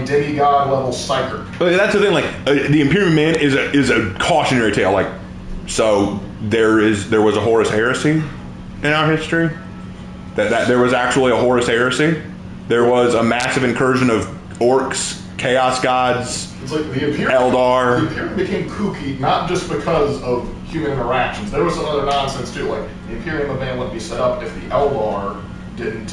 demigod level psyker. That's the thing. Like the Imperium of Man is a cautionary tale. Like, so there was a Horus Heresy in our history. That there was actually a Horus Heresy. There was a massive incursion of orcs, Chaos Gods. It's like the Imperium, Eldar. The Imperium became kooky not just because of human interactions. There was some other nonsense too. Like the Imperium of Man wouldn't be set up if the Eldar didn't,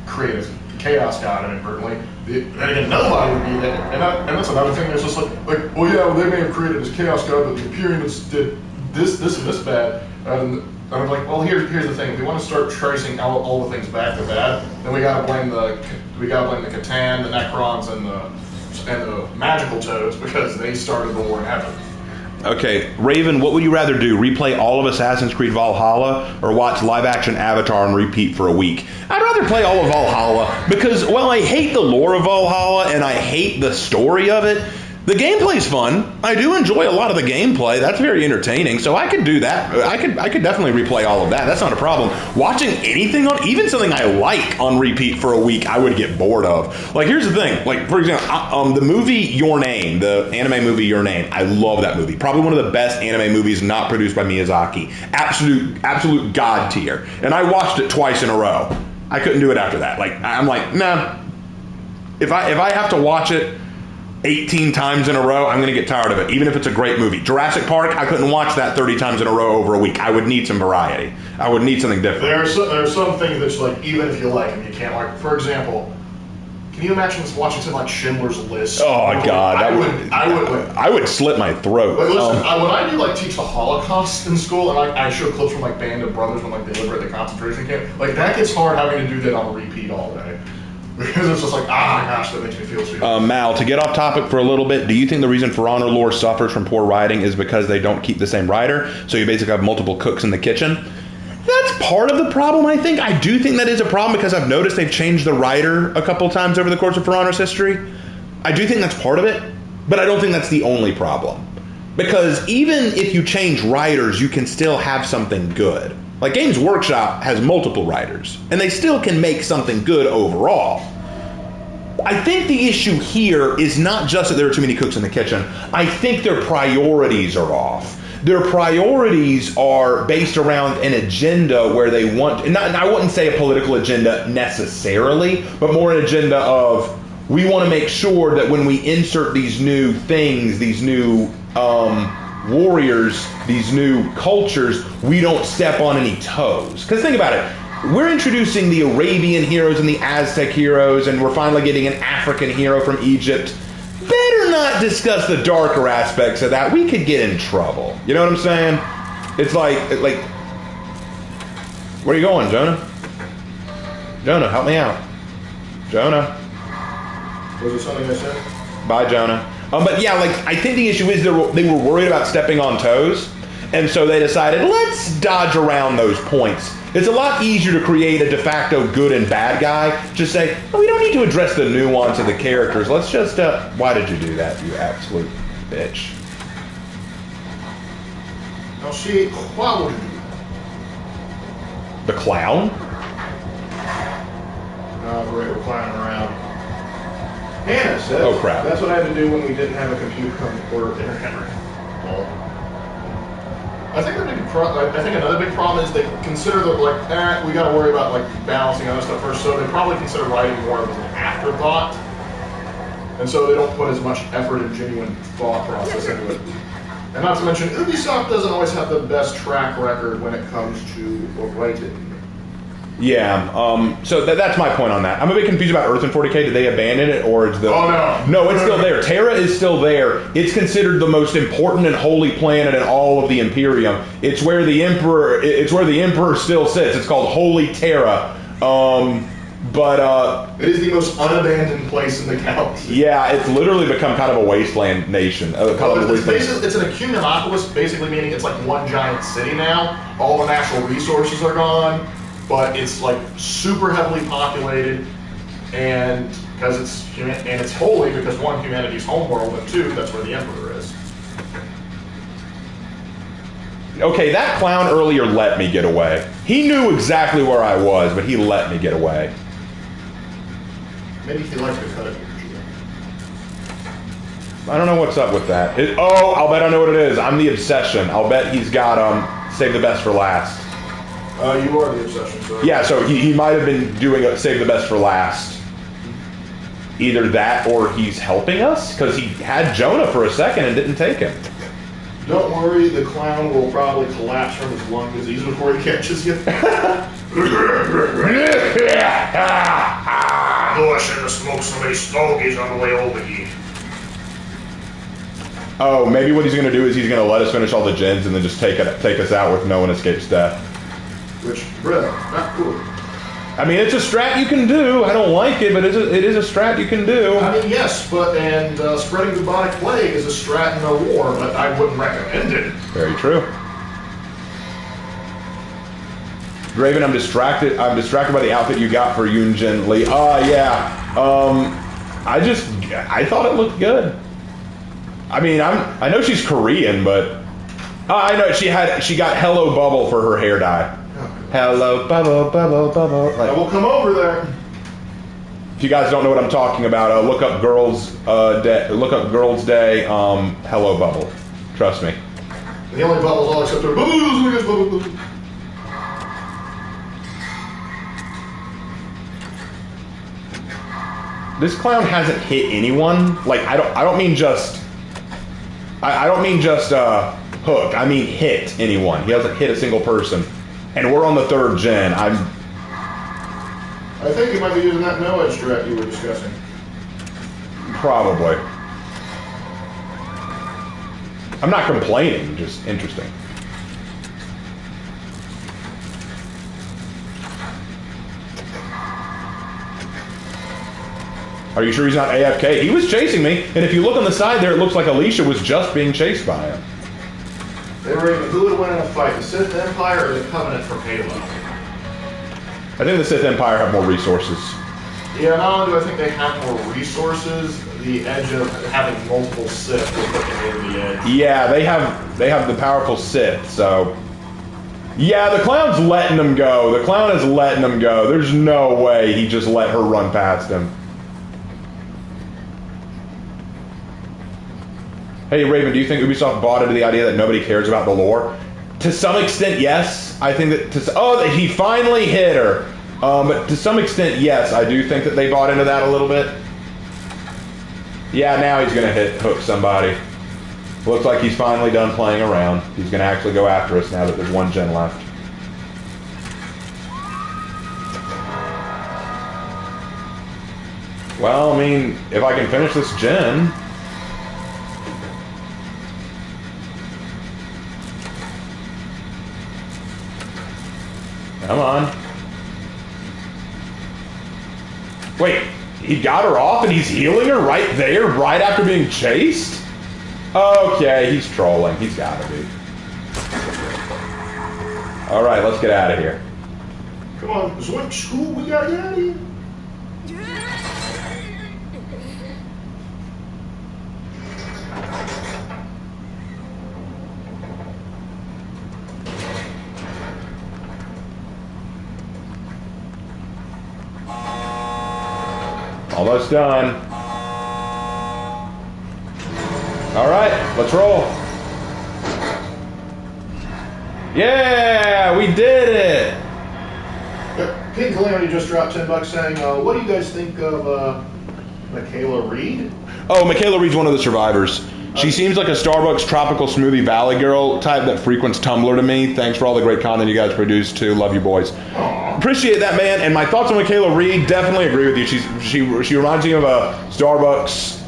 create a Chaos God inadvertently. And again, nobody would be there. And that's another thing. There's just they may have created this Chaos God, but the Imperiums did this and this bad. And I'm like, well, here's the thing. If we want to start tracing all the things back to bad, then we gotta blame the Catan, the Necrons, and the magical toads because they started the war in heaven. Okay, Raven, what would you rather do? Replay all of Assassin's Creed Valhalla or watch live-action Avatar on repeat for a week? I'd rather play all of Valhalla because, while I hate the lore of Valhalla and I hate the story of it, the gameplay's fun. I do enjoy a lot of the gameplay. That's very entertaining, so I could do that. I could definitely replay all of that. That's not a problem. Watching anything on, even something I like on repeat for a week, I would get bored of. Like, here's the thing. Like, for example, the movie Your Name, the anime movie Your Name, I love that movie. Probably one of the best anime movies not produced by Miyazaki. Absolute god tier. And I watched it twice in a row. I couldn't do it after that. Like, I'm like, nah. If I have to watch it 18 times in a row, I'm going to get tired of it, even if it's a great movie. Jurassic Park, I couldn't watch that 30 times in a row over a week. I would need some variety. I would need something different. There are some things that's like, even if you like them, you can't like. For example, can you imagine watching something like Schindler's List? Oh my God, I would slit my throat. Like, listen, when I do teach the Holocaust in school, and I show clips from Band of Brothers when they liberate the concentration camp, that gets hard having to do that on repeat all day. Because it's just like, oh my gosh, that makes me feel stupid. Mal, to get off topic for a little bit, do you think the reason For Honor lore suffers from poor writing is because they don't keep the same writer? So you basically have multiple cooks in the kitchen? That's part of the problem, I think. I do think that is a problem because I've noticed they've changed the writer a couple times over the course of For Honor's history. I do think that's part of it, but I don't think that's the only problem. Because even if you change writers, you can still have something good. Like Games Workshop has multiple writers, and they still can make something good overall. I think the issue here is not just that there are too many cooks in the kitchen. I think their priorities are off. Their priorities are based around an agenda where they want, and I wouldn't say a political agenda necessarily, but more an agenda of, we want to make sure that when we insert these new things, these new warriors, these new cultures, we don't step on any toes. Because think about it, we're introducing the Arabian heroes and the Aztec heroes, and we're finally getting an African hero from Egypt. Better not discuss the darker aspects of that. We could get in trouble. You know what I'm saying? It's like, where are you going, Jonah? Jonah, help me out. Jonah. Was it something I said? Bye, Jonah. But yeah, like, I think the issue is they were worried about stepping on toes, and so they decided, let's dodge around those points. It's a lot easier to create a de facto good and bad guy. Just say, oh, we don't need to address the nuance of the characters. Let's just, why did you do that, you absolute bitch? Now, see, why would you do that? The clown? No, we're clowning around. Hannah says, Oh, crap. That's what I had to do when we didn't have a computer or internet. Well, I think another big problem is they consider that we got to worry about like balancing other stuff first. So they probably consider writing more of as an afterthought, and so they don't put as much effort and genuine thought process into it. And not to mention, Ubisoft doesn't always have the best track record when it comes to writing. Yeah, so that's my point on that. I'm a bit confused about Earth in 40K. Did they abandon it, or is the... Oh, no. No, it's still there. Terra is still there. It's considered the most important and holy planet in all of the Imperium. It's where the Emperor still sits. It's called Holy Terra. It is the most unabandoned place in the galaxy. Yeah, it's literally become kind of a wasteland nation. It's an ecumenopolis, basically meaning it's like one giant city now. All the natural resources are gone. But it's like super heavily populated, and because it's holy because one, humanity's homeworld, and two, that's where the Emperor is. Okay, that clown earlier let me get away. He knew exactly where I was, but he let me get away. Maybe he likes to cut it. I don't know what's up with that. I'll bet I know what it is. I'm the obsession. I'll bet he's got save the best for last. You are the obsession, so... Yeah, so he might have been doing a save the best for last. Either that or he's helping us, because he had Jonah for a second and didn't take him. Don't worry, the clown will probably collapse from his lung disease before he catches you. Oh, I should have smoked some of these stogies on the way over here. Oh, maybe what he's going to do is he's going to let us finish all the gens and then just take us out with no one escapes death. Which, bruh, not cool. I mean, it's a strat you can do. I don't like it, but it is a strat you can do. I mean, yes, and spreading bubonic plague is a strat in a war, but I wouldn't recommend it. Very true. Draven, I'm distracted by the outfit you got for Yunjin Lee. Yeah. I thought it looked good. I mean, I know she's Korean, but I know she got Hello Bubble for her hair dye. Hello Bubble, Bubble, Bubble. I will come over there. If you guys don't know what I'm talking about, look up Girls Day. Hello Bubble. Trust me. The only bubbles all except are bubbles. This clown hasn't hit anyone. Like I don't mean just hook. I mean hit anyone. He hasn't hit a single person. And we're on the 3rd gen. I think you might be using that no-edge strat you were discussing. Probably. I'm not complaining, just interesting. Are you sure he's not AFK? He was chasing me, and if you look on the side there, it looks like Alicia was just being chased by him. They were even, who would win in a fight, the Sith Empire or the Covenant from Halo? I think the Sith Empire have more resources. Yeah, not only do I think they have more resources, the edge of having multiple Sith will put them over the edge. Yeah, they have the powerful Sith, so... Yeah, the clown's letting them go. The clown is letting them go. There's no way he just let her run past him. Hey, Raven, do you think Ubisoft bought into the idea that nobody cares about the lore? To some extent, yes. I think that that he finally hit her. But to some extent, yes, I do think that they bought into that a little bit. Yeah, now he's going to hook somebody. Looks like he's finally done playing around. He's going to actually go after us now that there's 1 gen left. Well, I mean, if I can finish this gen... Come on. Wait, he got her off and he's healing her right there, right after being chased? Okay, he's trolling. He's gotta be. Alright, let's get out of here. Come on, switch. Ooh, we gotta get out of here. Almost done. Alright, let's roll. Yeah, we did it! King Calamity just dropped $10 saying, what do you guys think of Michaela Reed? Oh, Michaela Reed's one of the survivors. She seems like a Starbucks tropical smoothie valley girl type that frequents Tumblr to me. Thanks for all the great content you guys produce too. Love you boys. Aww. Appreciate that, man. And my thoughts on Michaela Reed, definitely agree with you. She reminds me of a Starbucks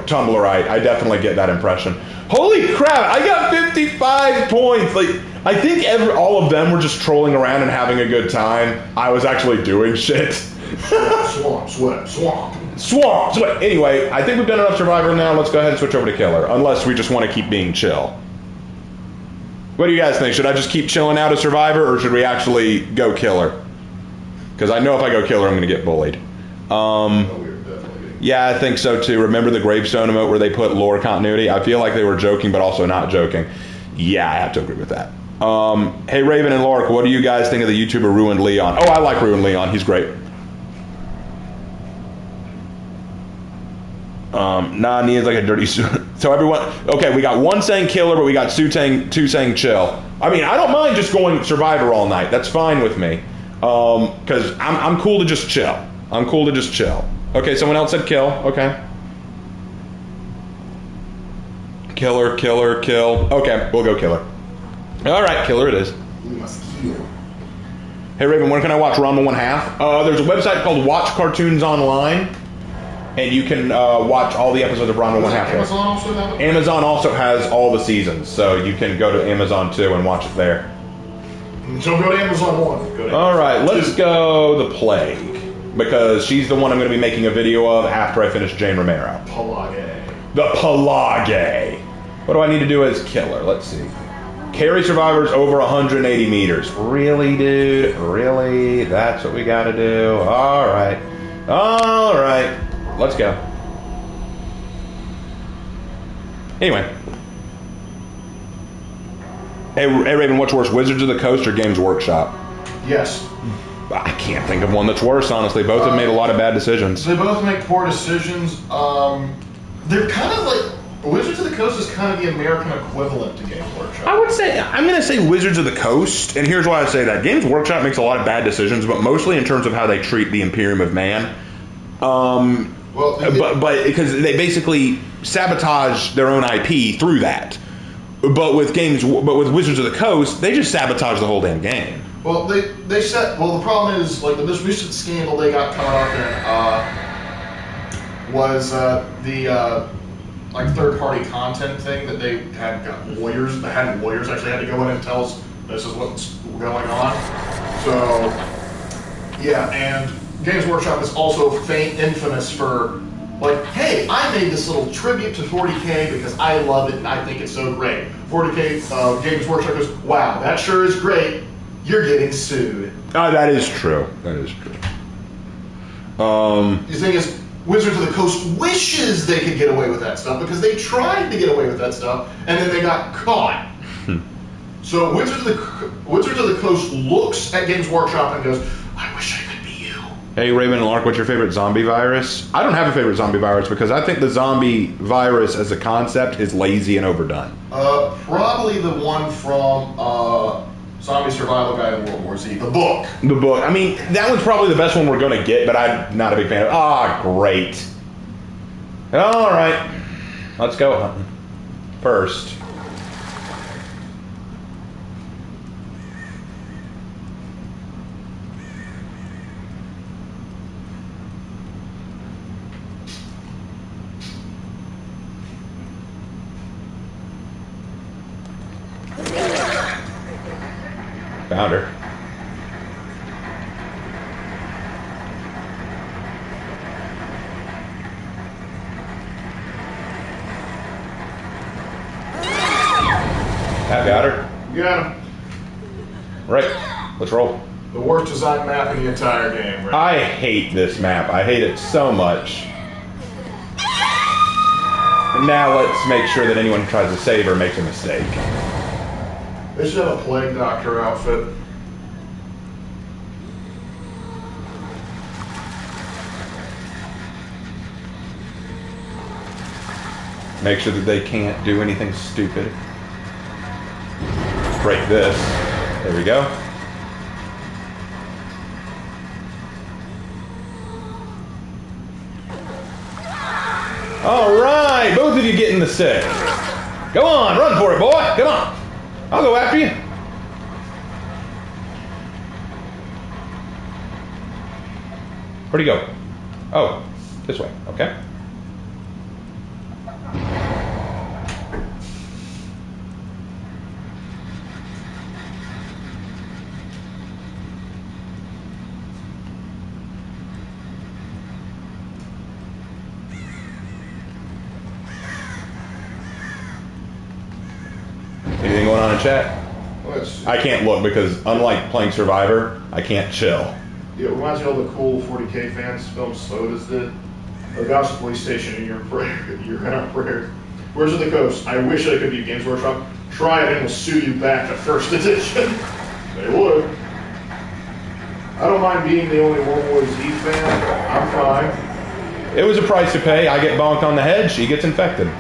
Tumblrite. I definitely get that impression. Holy crap! I got 55 points. Like, I think all of them were just trolling around and having a good time. I was actually doing shit. Swamp. Anyway, I think we've done enough Survivor now. Let's go ahead and switch over to Killer, unless we just want to keep being chill. What do you guys think? Should I just keep chilling out as Survivor, or should we actually go Killer? Because I know if I go Killer, I'm going to get bullied. Yeah, I think so too. Remember the gravestone emote where they put lore continuity? I feel like they were joking, but also not joking. Yeah, I have to agree with that. Hey, Raven and Lork, what do you guys think of the YouTuber Ruined Leon? Oh, I like Ruined Leon. He's great. Nah, Nia's like a dirty suit. So everyone, okay, we got one saying Killer, but we got two saying chill. I mean, I don't mind just going Survivor all night. That's fine with me. Because I'm cool to just chill. Okay, someone else said kill. Okay. Killer, kill. Okay, we'll go Killer. All right, Killer it is. We must kill. Hey, Raven, when can I watch Ranma 1/2? There's a website called Watch Cartoons Online. And you can watch all the episodes of Ranma 1/2. Amazon also have it? Amazon also has all the seasons, so you can go to Amazon too and watch it there. So go to Amazon 1. All right, let's go The Plague, because she's the one I'm going to be making a video of after I finish Jane Romero. Pelage. The Pelage. What do I need to do as Killer? Let's see. Carry survivors over 180 meters. Really, dude? Really? That's what we got to do? All right. Let's go. Anyway. Hey, Raven, what's worse, Wizards of the Coast or Games Workshop? Yes. I can't think of one that's worse, honestly. Both have made a lot of bad decisions. They both make poor decisions. They're kind of like... Wizards of the Coast is kind of the American equivalent to Games Workshop. I'm going to say Wizards of the Coast, and here's why I say that. Games Workshop makes a lot of bad decisions, but mostly in terms of how they treat the Imperium of Man. But because they basically sabotage their own IP through that. But with Wizards of the Coast, they just sabotage the whole damn game. Well, the problem is, like, the most recent scandal they got caught up in was the third-party content thing that they had got lawyers actually had to go in and tell us this is what's going on. So, yeah, and Games Workshop is also infamous for, like, hey, I made this little tribute to 40K because I love it and I think it's so great. 40K Games Workshop goes, wow, that sure is great. You're getting sued. That is true. The thing is, Wizards of the Coast wishes they could get away with that stuff because they tried to get away with that stuff and then they got caught. So Wizards of the Coast looks at Games Workshop and goes, I wish I could be you. Hey, Raven and Lark, what's your favorite zombie virus? I don't have a favorite zombie virus because I think the zombie virus as a concept is lazy and overdone. Probably the one from Zombie Survival Guide to World War Z, the book. The book. I mean, that one's probably the best one we're going to get, but I'm not a big fan of it. Great. All right. Let's go hunting. First. Found her. You got him. Right. Let's roll. The worst designed map in the entire game, right? I hate this map. I hate it so much. And now let's make sure that anyone who tries to save her makes a mistake. They should have a plague doctor outfit. Make sure that they can't do anything stupid. Break this. There we go. All right, both of you getting the six. Go on, run for it, boy. Come on. I'll go after you. Where'd he go? Oh, this way. Okay. Anything going on in chat? I can't look because, unlike playing Survivor, I can't chill. Yeah, it reminds me of all the cool 40K fans film Sodas did. A Gauss police station in your prayer. You're in our prayer. Where's the coast? I wish I could be Games Workshop. Try it and we'll sue you back to first edition. They would. I don't mind being the only World War Z fan. I'm fine. It was a price to pay. I get bonked on the head. She gets infected.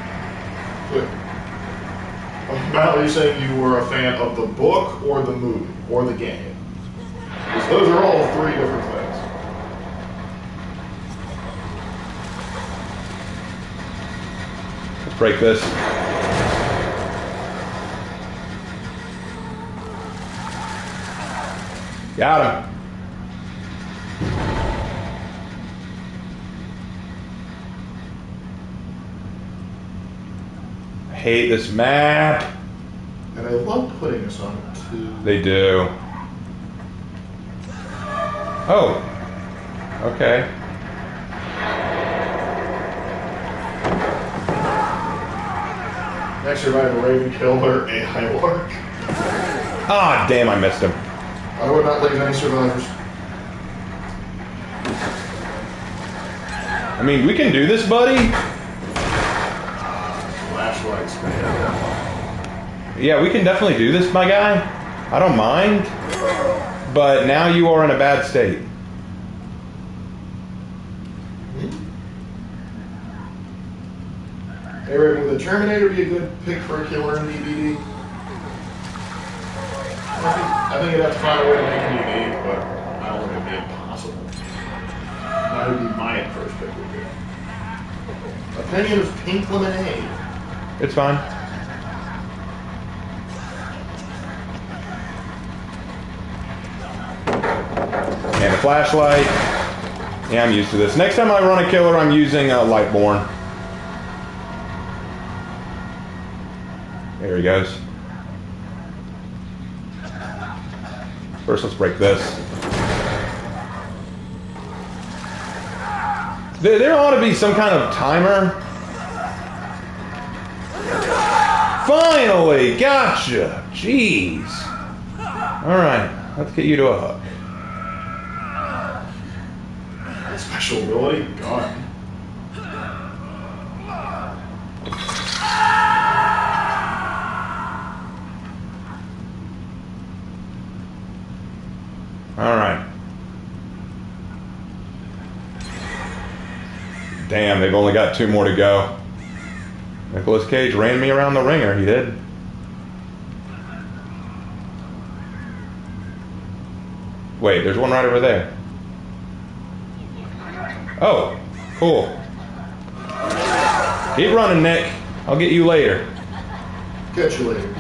Matt, are you saying you were a fan of the book or the movie or the game? Because those are all three different things. Let's break this. Got him. I hate this map. And I love putting this on it too. They do. Oh. Okay. Next survivor, Raven Killer, a Highlark. Ah, damn, I missed him. I would not leave any survivors. I mean, we can do this, buddy. Flashlights, man. Yeah, we can definitely do this, my guy. I don't mind. But now you are in a bad state. Hey, Raven, would the Terminator be a good pick for a killer in DBD? I think you'd have to find a way to make him unique, but I don't think it'd be impossible. That would be my first pick would be. Opinion of pink lemonade. It's fine. And a flashlight. Yeah, I'm used to this. Next time I run a killer, I'm using a Lightborn. There he goes. First, let's break this. There ought to be some kind of timer. Finally! Gotcha! Jeez. Alright, let's get you to a hook. Special ability? God. Alright. Damn, they've only got 2 more to go. Nicolas Cage ran me around the ringer, he did. Wait, there's one right over there. Oh, cool. Keep running, Nick. I'll get you later. Catch you later, dude.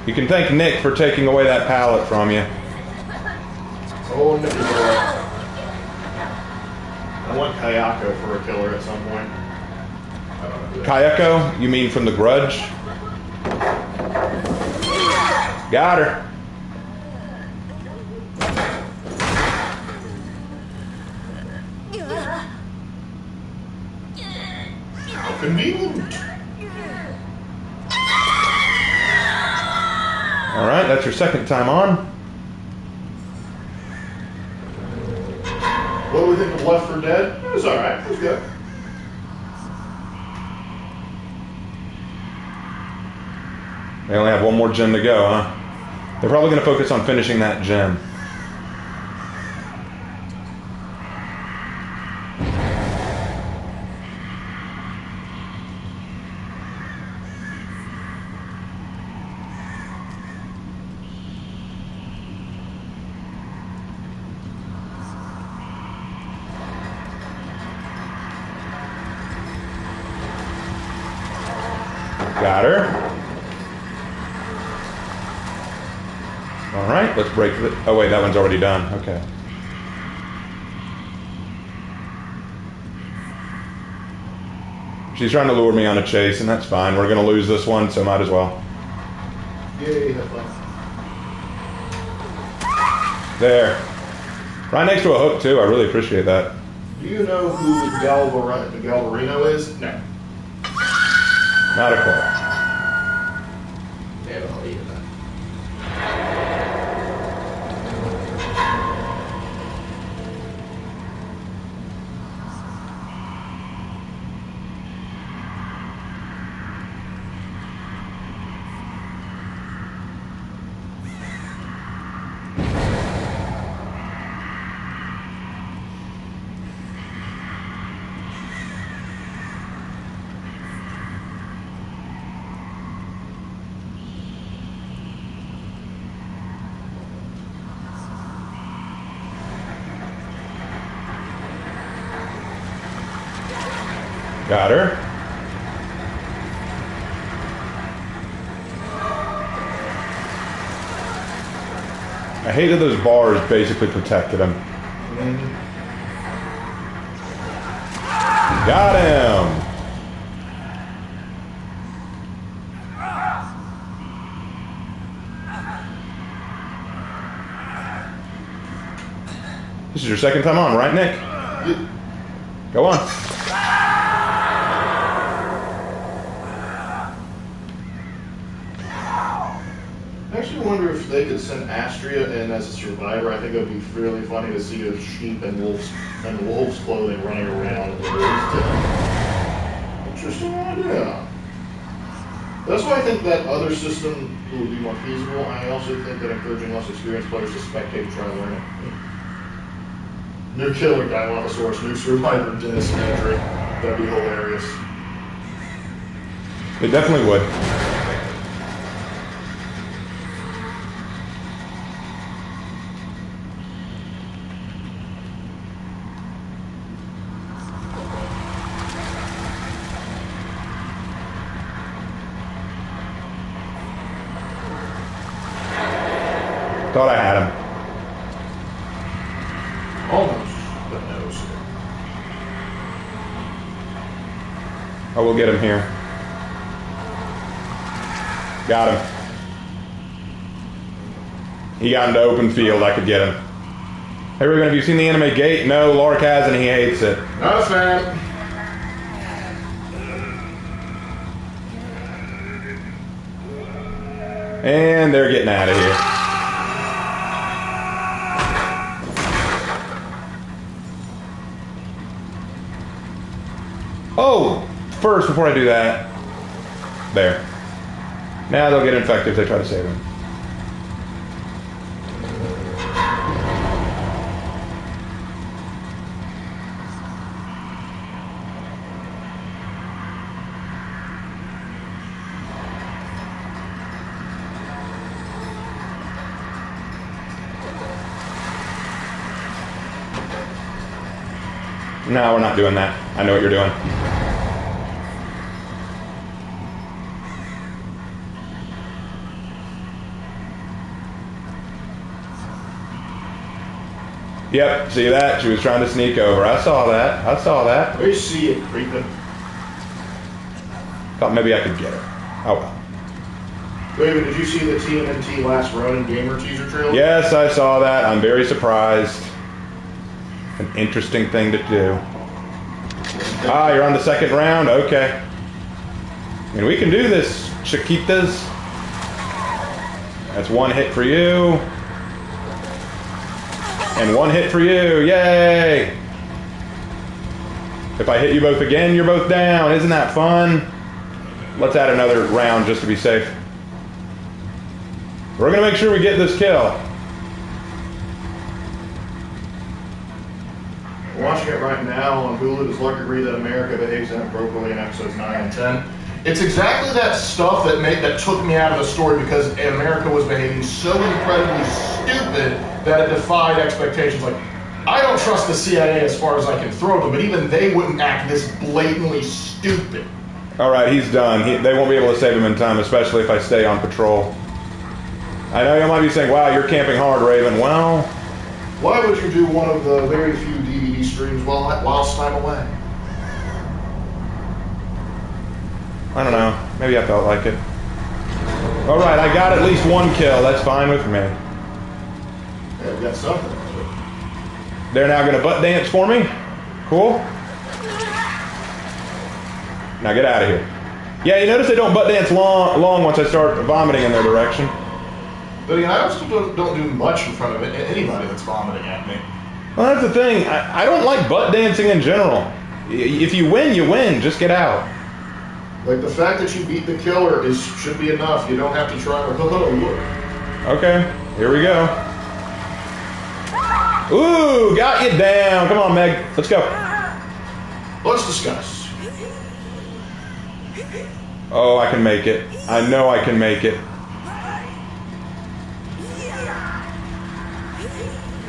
You can thank Nick for taking away that pallet from you. Oh, Nick. I want Kayako for a killer at some point. I don't know who that Kayako? You mean from The Grudge? Got her. convenient. All right, that's your second time on. What do we think of Left 4 Dead? It was alright. It was good. They only have one more gem to go, huh? They're probably going to focus on finishing that gem. Got her. All right, let's break it. Oh wait, that one's already done. Okay. She's trying to lure me on a chase, and that's fine. We're going to lose this one, so might as well. Yay, have fun. There. Right next to a hook, too. I really appreciate that. Do you know who Galvarino is? No. Not a clue. Yeah, I'll eat that. Got her. I hate that those bars basically protected him. Got him. This is your second time on, right, Nick? Go on. I actually wonder if they could send Astria in as a survivor. I think it would be really funny to see a sheep and wolves clothing running around in the woods. Interesting idea. That's why I think that other system would be more feasible. I also think that encouraging less experienced players to spectate and try to learn it. New killer Dilophosaurus, new survivor Dennis Nedry. That'd be hilarious. It definitely would. Thought I had him. Almost, but no. Oh, we'll get him here. Got him. He got into open field. I could get him. Hey, Ruben, have you seen the anime Gate? No, Lark has, and he hates it. Not a fan. And they're getting out of here. Oh, first, before I do that, there. Now they'll get infected if they try to save him. No, we're not doing that. I know what you're doing. Yep, see that? She was trying to sneak over. I saw that. I saw that. We see it creeping. Thought maybe I could get her. Oh well. David, did you see the TMNT Last Ronin gamer teaser trailer? Yes, I saw that. I'm very surprised. An interesting thing to do. Ah, you're on the second round? Okay. And we can do this, Chiquitas. That's one hit for you. And one hit for you. Yay! If I hit you both again, you're both down. Isn't that fun? Let's add another round just to be safe. We're going to make sure we get this kill. Watching it right now on Hulu, does Luck agree that America behaves inappropriately in episodes 9 and 10? It's exactly that stuff that took me out of the story, because America was behaving so incredibly stupid that it defied expectations. Like, I don't trust the CIA as far as I can throw them, but even they wouldn't act this blatantly stupid. All right, he's done. They won't be able to save him in time, especially if I stay on patrol. I know you might be saying, wow, you're camping hard, Raven. Well, why would you do one of the very few DVD streams whilst I'm away? I don't know. Maybe I felt like it. All right, I got at least one kill. That's fine with me. Yeah, we got something. They're now going to butt dance for me. Cool. Now get out of here. Yeah, you notice they don't butt dance long once I start vomiting in their direction. But again, I also don't do much in front of anybody that's vomiting at me. Well, that's the thing. I don't like butt dancing in general. If you win, you win. Just get out. Like, the fact that you beat the killer should be enough. You don't have to try to look. Okay, here we go. Ooh, got you down. Come on, Meg. Let's go. Let's discuss. Oh, I can make it. I know I can make it.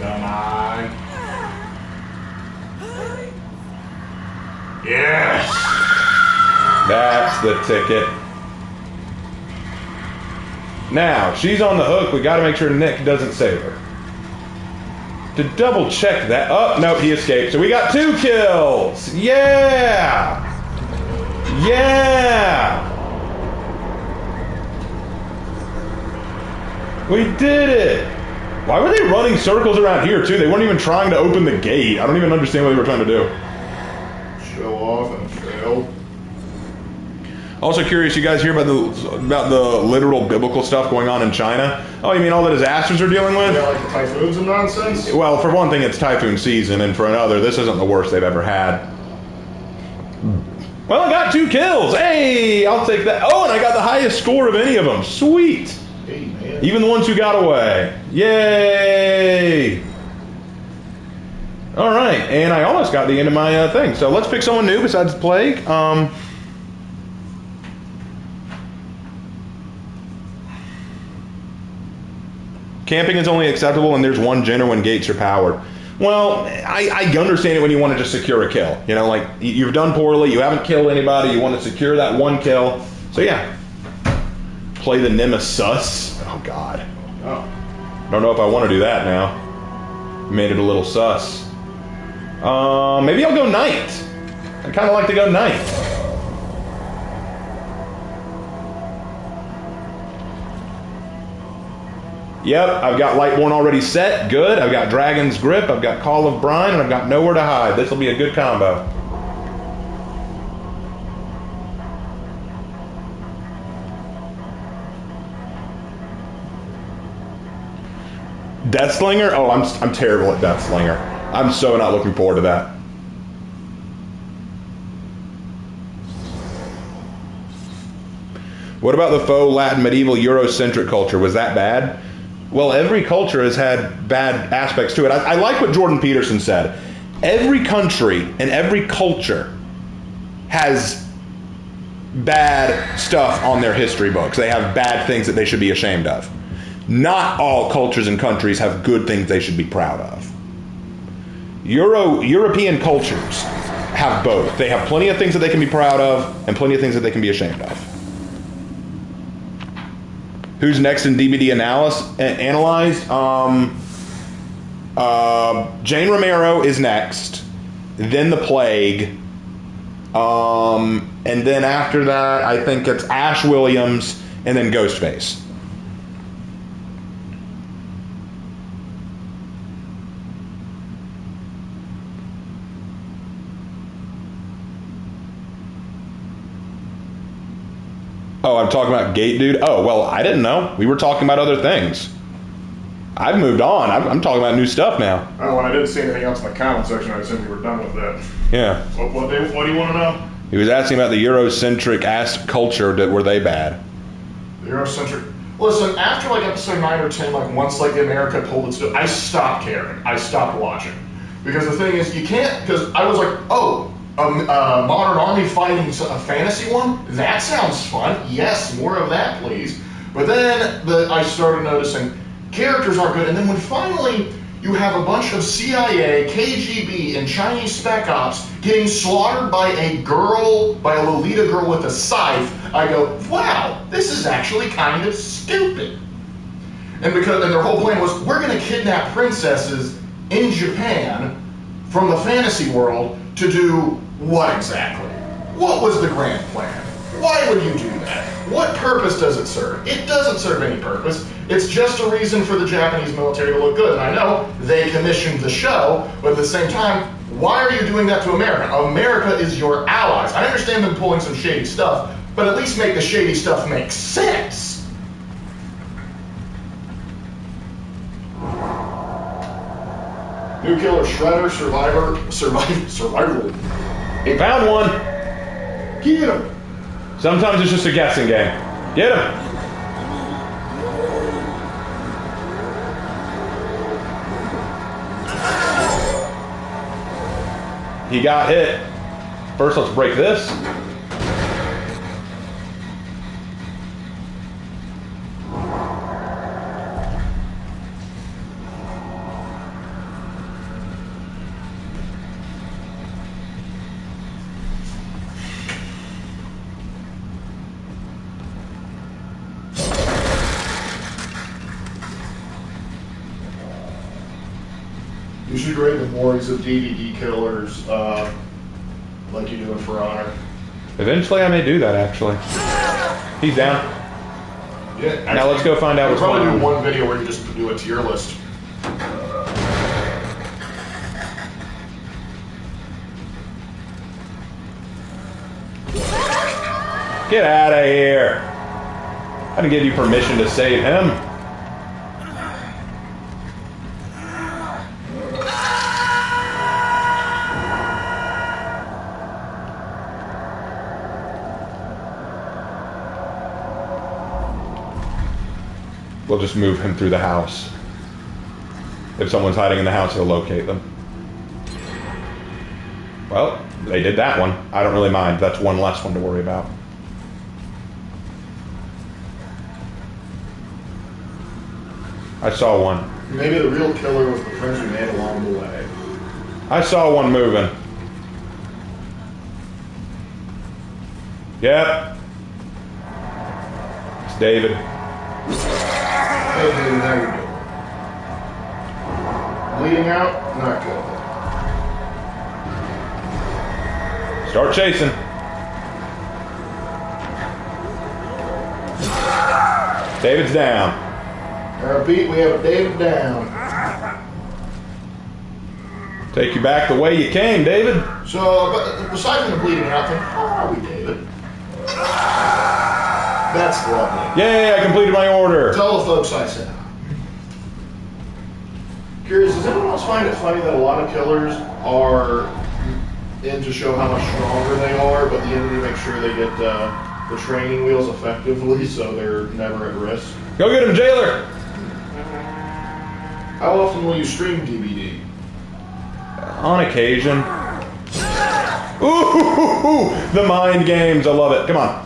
Come on. Yes! That's the ticket. Now, she's on the hook. We got to make sure Nick doesn't save her. To double check that. Oh, nope, he escaped. So we got 2 kills. Yeah! Yeah! We did it! Why were they running circles around here, too? They weren't even trying to open the gate. I don't even understand what they were trying to do. Show off and fail. Also curious, you guys hear about the literal biblical stuff going on in China? Oh, you mean all the disasters they're dealing with? Yeah, like the typhoons and nonsense? Well, for one thing, it's typhoon season, and for another, this isn't the worst they've ever had. Well, I got 2 kills. Hey, I'll take that. Oh, and I got the highest score of any of them. Sweet. Hey, man. Even the ones who got away. Yay. All right, and I almost got the end of my thing. So let's pick someone new besides the Plague. Camping is only acceptable when there's one gen or when gates are powered. Well, I understand it when you want to just secure a kill. You know, like, you've done poorly, you haven't killed anybody, you want to secure that one kill. So yeah, play the Nemesis. Oh God. Oh. Don't know if I want to do that now. Made it a little sus. Maybe I'll go Knight. I kind of like to go Knight. Yep, I've got Lightborn already set. Good. I've got Dragon's Grip. I've got Call of Brine, and I've got Nowhere to Hide. This will be a good combo. Deathslinger? Oh, I'm terrible at Deathslinger. I'm so not looking forward to that. What about the faux Latin medieval Eurocentric culture? Was that bad? Well, every culture has had bad aspects to it. I like what Jordan Peterson said. Every country and every culture has bad stuff on their history books. They have bad things that they should be ashamed of. Not all cultures and countries have good things they should be proud of. European cultures have both. They have plenty of things that they can be proud of and plenty of things that they can be ashamed of. Who's next in DVD analyzed? Jane Romero is next, then The Plague, and then after that, I think it's Ash Williams, and then Ghostface. Oh, I'm talking about Gate Dude? Oh, well, I didn't know. We were talking about other things. I've moved on. I'm talking about new stuff now. Oh, when I didn't see anything else in the comment section, I assumed you were done with that. Yeah. What do you want to know? He was asking about the Eurocentric ass culture. Were they bad? The Eurocentric. Listen, after like episode 9 or 10, like once like America pulled its, I stopped caring. I stopped watching. Because the thing is, you can't, because I was like, oh, a modern army fighting a fantasy one? That sounds fun. Yes, more of that, please. But then I started noticing characters aren't good, and then when finally you have a bunch of CIA, KGB, and Chinese spec ops getting slaughtered by a Lolita girl with a scythe, I go, wow, this is actually kind of stupid. And their whole plan was, we're going to kidnap princesses in Japan from the fantasy world to do what exactly? What was the grand plan? Why would you do that? What purpose does it serve? It doesn't serve any purpose. It's just a reason for the Japanese military to look good. And I know they commissioned the show, but at the same time, why are you doing that to America? America is your allies. I understand them pulling some shady stuff, but at least make the shady stuff make sense. New killer, Shredder, Survivor. Found one. Get him. Sometimes it's just a guessing game. Get him. He got hit. First, let's break this. You should rate the boards of DVD killers like you do in For Honor. Eventually, I may do that, actually. He's down. Yeah. Actually, now let's go find out what's going on. We'll probably do one video where you just do a tier list. Get out of here. I didn't give you permission to save him. We'll just move him through the house. If someone's hiding in the house, he'll locate them. Well, they did that one. I don't really mind. That's one less one to worry about. I saw one. Maybe the real killer was the friends we made along the way. I saw one moving. Yep. It's David. Hey, David, how you doing? Bleeding out? Not good. Start chasing. David's down. I repeat, we have a David down. Take you back the way you came, David. So, but aside from the bleeding out thing, how are we, David? That's lovely. Yay, I completed my order. Tell the folks I said. Curious, does anyone else find it funny that a lot of killers are in to show how much stronger they are, but the enemy makes sure they get the training wheels effectively so they're never at risk? Go get him, jailer. How often will you stream DVD? On occasion. Ooh, the mind games. I love it. Come on.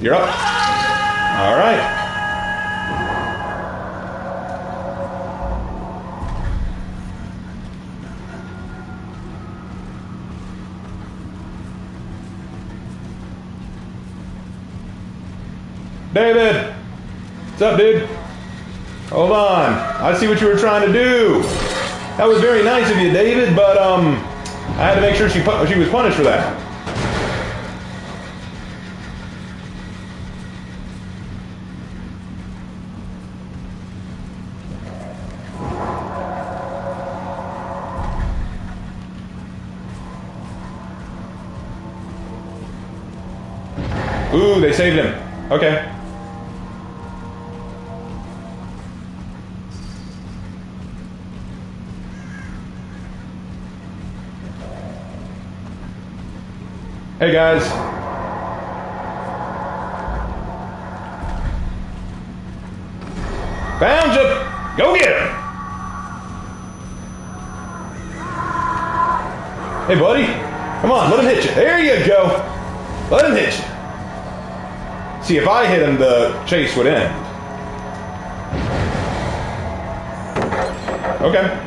You're up. All right. David! What's up, dude? Hold on. I see what you were trying to do. That was very nice of you, David, but I had to make sure she was punished for that. Ooh, they saved him. Okay. Hey guys. Found you. Go get him. Hey buddy. Come on, let him hit you. There you go. Let him hit you. See, if I hit him, the chase would end. Okay.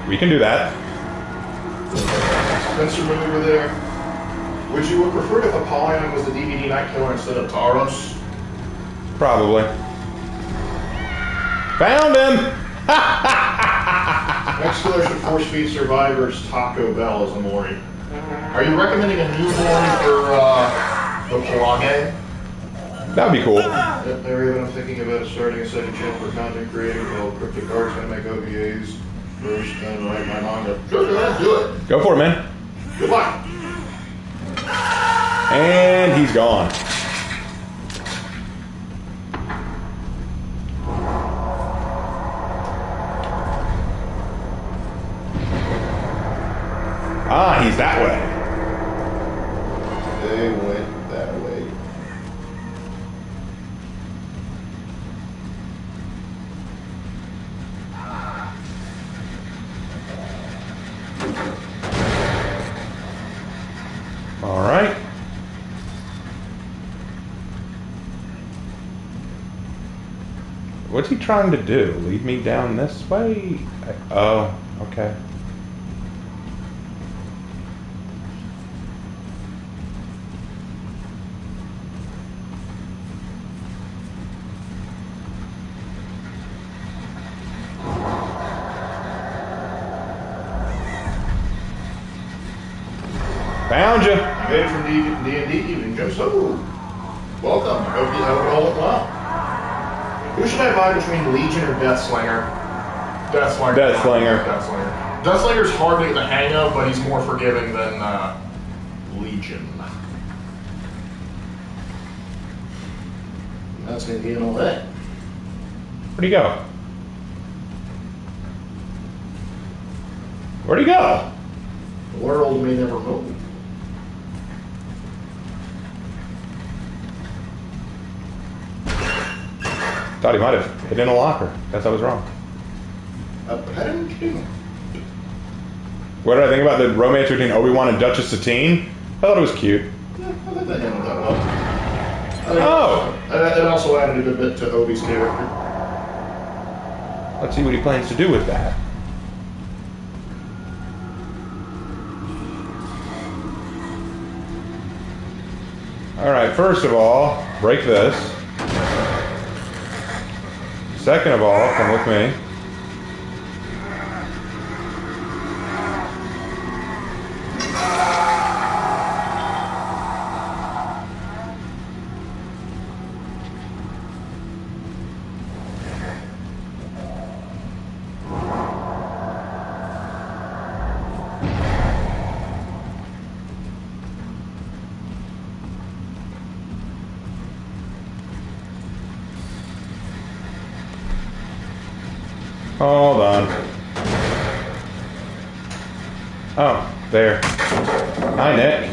We can do that. Spencer, move over there. Would you have preferred if Apollyon was the DVD Night Killer instead of Taros? Probably. Found him! Next killer should force feed survivors Taco Bell as a Mori. Are you recommending a new Mori for the Pelage? That would be cool. Yep, Larry, I'm thinking about starting a second channel for content creators. Well, Cryptic Art's gonna make OVAs first, then write my manga. Sure, go ahead, do it. Go for it, man. Good luck. And he's gone. Ah, he's that way. They went that way. All right. What's he trying to do? Lead me down this way? Oh, okay. Found you. You made it from D&D evening, Jim. So, welcome. I hope it all went well. Who should I buy between Legion or Deathslinger? Deathslinger. Deathslinger. Deathslinger. Deathslinger's hard to get the hang of, but he's more forgiving than Legion. That's gonna be all that. Where'd he go? Where'd he go? The world may never move. Thought he might have hid in a locker. Guess I was wrong. I didn't kill him. What did I think about the romance between Obi-Wan and Duchess Satine? I thought it was cute. Yeah, I think they handled that well. Oh! It also added a good bit to Obi's character. Let's see what he plans to do with that. Alright, first of all, break this. Second of all, come with me. Hold on. Oh, there. Hi, Nick.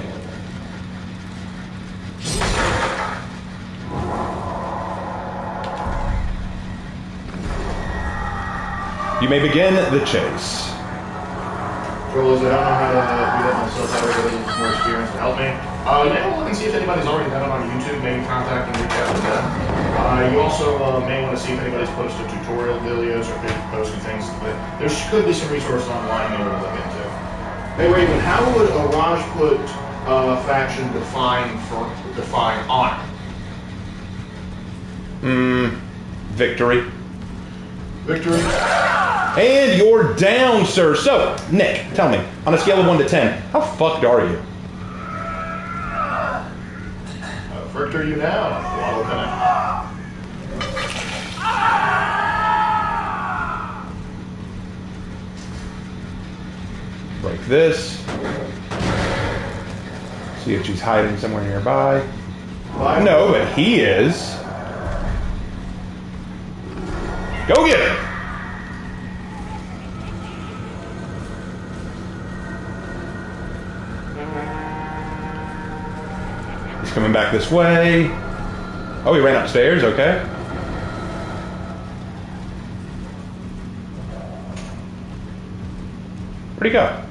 You may begin the chase. Trouble is, I don't know how to do that myself. Everybody needs more experience to help me. You may want to look and see if anybody's already done it on YouTube. Maybe contact and reach out to them. You also may want to see if anybody's posted tutorial videos or if they're posting things. But there could be some resources online you may want to look into. Hey, Raven, how would a Rajput faction define honor? Victory. Victory? And you're down, sir. So, Nick, tell me, on a scale of 1 to 10, how fucked are you? Fricked are you now? Waddle connect. this. See if she's hiding somewhere nearby. No, but he is. Go get her. He's coming back this way. Oh, he ran upstairs, okay. Where'd he go?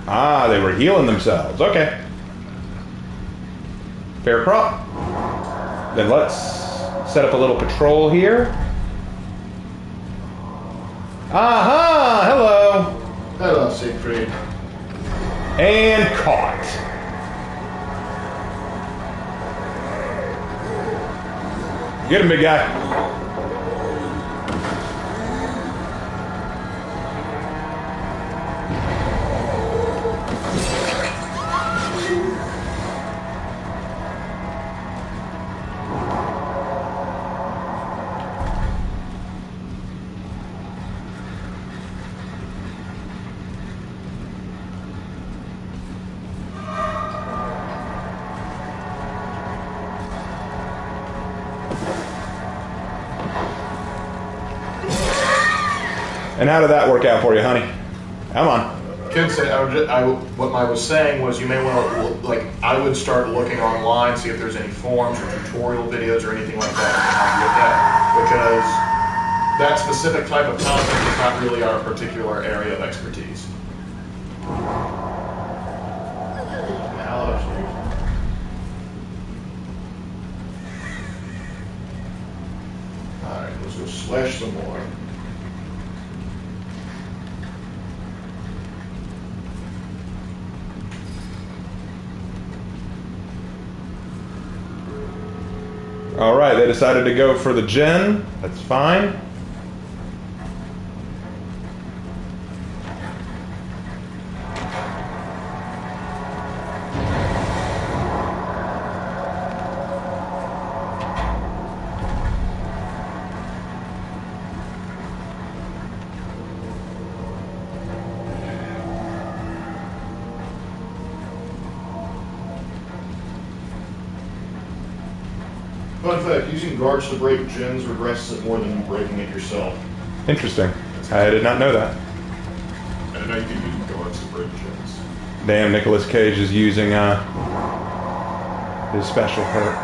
Ah, they were healing themselves. Okay. Fair crop. Then let's set up a little patrol here. Aha! Hello! Hello, Siegfried. And caught. Get him, big guy. And how did that work out for you, honey? Come on. What I was saying was you may want to, like, I would start looking online, see if there's any forums or tutorial videos or anything like that I can help you with that, because that specific type of content is not really our particular area of expertise. Alright, let's go slash some more. All right, they decided to go for the gen. That's fine. Fun fact, using guards to break gens regresses it more than you breaking it yourself. Interesting. I did not know that. I didn't know you could use guards to break gens. Damn, Nicolas Cage is using his special perk.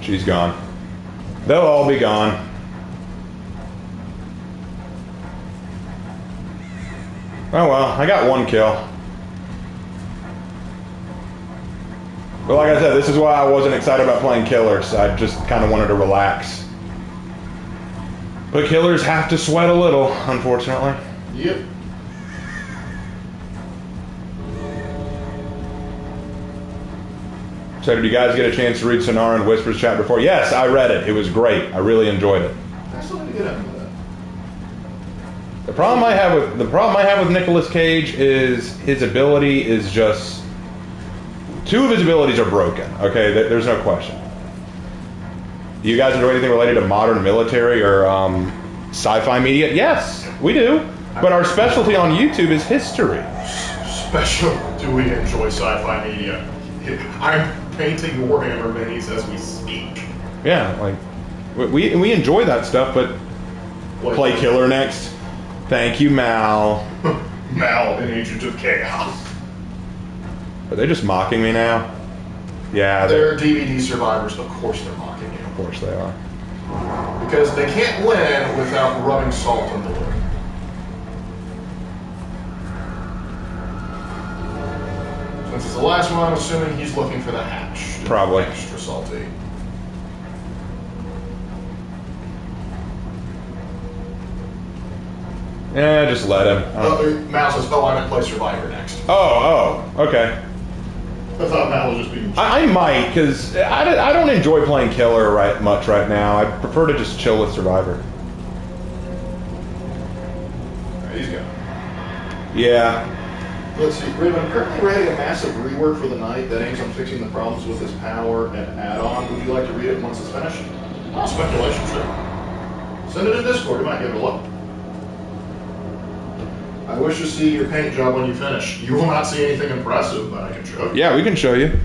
She's gone. They'll all be gone. Oh well, I got one kill. But like I said, this is why I wasn't excited about playing killers. I just kind of wanted to relax. But killers have to sweat a little, unfortunately. Yep. So did you guys get a chance to read Sonara and Whispers chapter 4? Yes, I read it. It was great. I really enjoyed it. I still need to get into that. The problem I have with Nicolas Cage is his ability is just... Two of his abilities are broken, okay? There's no question. Do you guys enjoy anything related to modern military or sci-fi media? Yes, we do. But our specialty on YouTube is history. Special do we enjoy sci-fi media? I'm painting Warhammer minis as we speak. Yeah, like, we enjoy that stuff, but play Killer next. Thank you, Mal. Mal, an agent of chaos. Are they just mocking me now? Yeah, They're DVD survivors. Of course they're mocking you. Of course they are. Because they can't win without rubbing salt in the wound. Since it's the last one, I'm assuming he's looking for the hatch. Probably. Extra salty. Yeah, just let him. Mal says, "Oh, I'm at play Survivor next." Oh, okay. I thought Mal was just being. I might, because I don't enjoy playing Killer much right now. I prefer to just chill with Survivor. Alright, he's gone. Yeah. Let's see, Raven, I'm currently writing a massive rework for the night that aims on fixing the problems with his power and add-on. Would you like to read it once it's finished? Oh, speculation, sure. Send it in Discord, you might give it a look. I wish to see your paint job when you finish. You will not see anything impressive, but I can show you. Yeah, we can show you.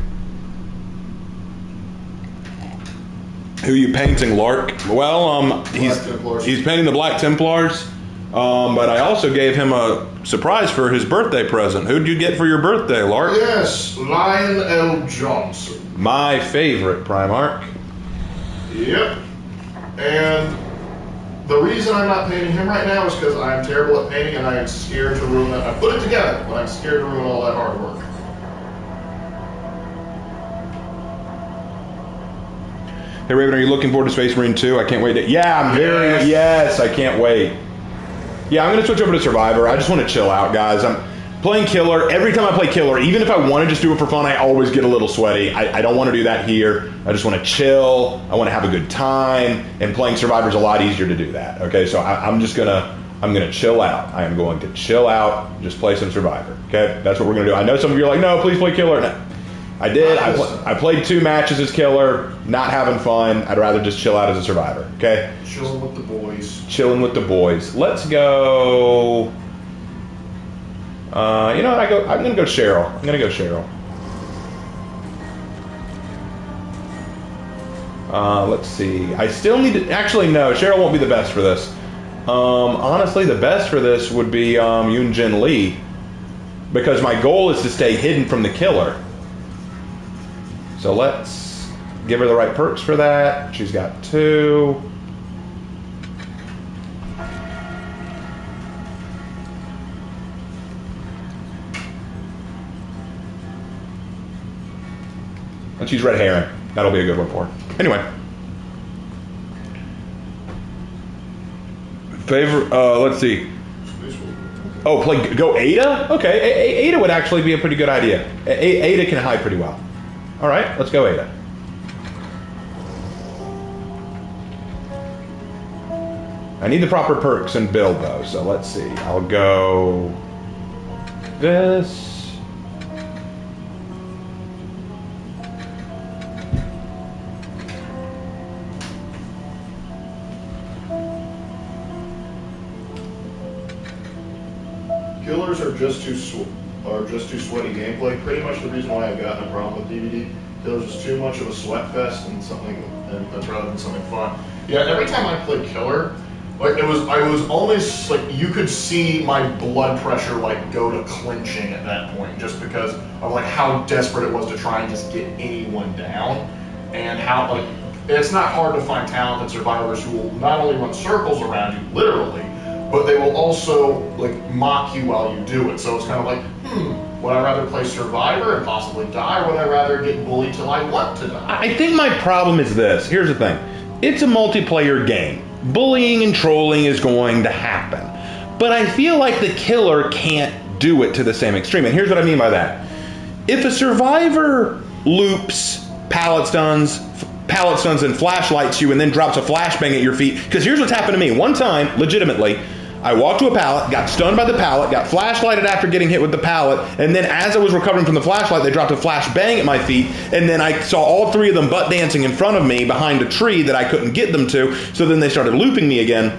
Who are you painting, Lark? Well, he's painting the Black Templars. But I also gave him a surprise for his birthday present. Who'd you get for your birthday, Lark? Yes, Lionel Johnson. My favorite Primarch. Yep. And the reason I'm not painting him right now is because I'm terrible at painting and I am scared to ruin it. I put it together, but I'm scared to ruin all that hard work. Hey, Raven, are you looking forward to Space Marine 2? I can't wait to... Yeah, I'm very... Yes, I can't wait. Yeah, I'm going to switch over to Survivor. I just want to chill out, guys. I'm playing Killer. Every time I play Killer, even if I want to just do it for fun, I always get a little sweaty. I don't want to do that here. I just want to chill. I want to have a good time. And playing Survivor is a lot easier to do that. Okay, so I'm just going to... I'm going to chill out. I am going to chill out, just play some Survivor. Okay, that's what we're going to do. I know some of you are like, no, please play Killer. No. I did. I played 2 matches as Killer, not having fun. I'd rather just chill out as a Survivor, okay? Chilling with the boys. Chilling with the boys. Let's go... you know what? I'm going to go Cheryl. I'm going to go Cheryl. Let's see. I still need to... Actually, no. Cheryl won't be the best for this. Honestly, the best for this would be Yoon Jin Lee, because my goal is to stay hidden from the Killer. So let's give her the right perks for that. She's got 2. And she's Red Herring. That'll be a good one for her. Anyway. Favorite, let's see. Oh, go Ada? Okay, Ada would actually be a pretty good idea. Ada can hide pretty well. All right, let's go Ada. I need the proper perks and build though, so let's see. I'll go this. Killers are just too sweaty gameplay. Pretty much the reason why I've gotten a problem with DVD. Killers is too much of a sweat fest and rather than something fun. Yeah, every time I played Killer, like I was almost like you could see my blood pressure like go to clinching at that point, just because of like how desperate it was to try and just get anyone down, and how like it's not hard to find talented survivors who will not only run circles around you, literally, but they will also like mock you while you do it. So it's kind of like, would I rather play Survivor and possibly die, or would I rather get bullied till I want to die? I think my problem is this. Here's the thing. It's a multiplayer game. Bullying and trolling is going to happen. But I feel like the Killer can't do it to the same extreme. And here's what I mean by that. If a Survivor loops pallet stuns and flashlights you and then drops a flashbang at your feet, because here's what's happened to me. One time, legitimately, I walked to a pallet, got stunned by the pallet, got flashlighted after getting hit with the pallet, and then as I was recovering from the flashlight, they dropped a flashbang at my feet, and then I saw all 3 of them butt dancing in front of me behind a tree that I couldn't get them to, so then they started looping me again.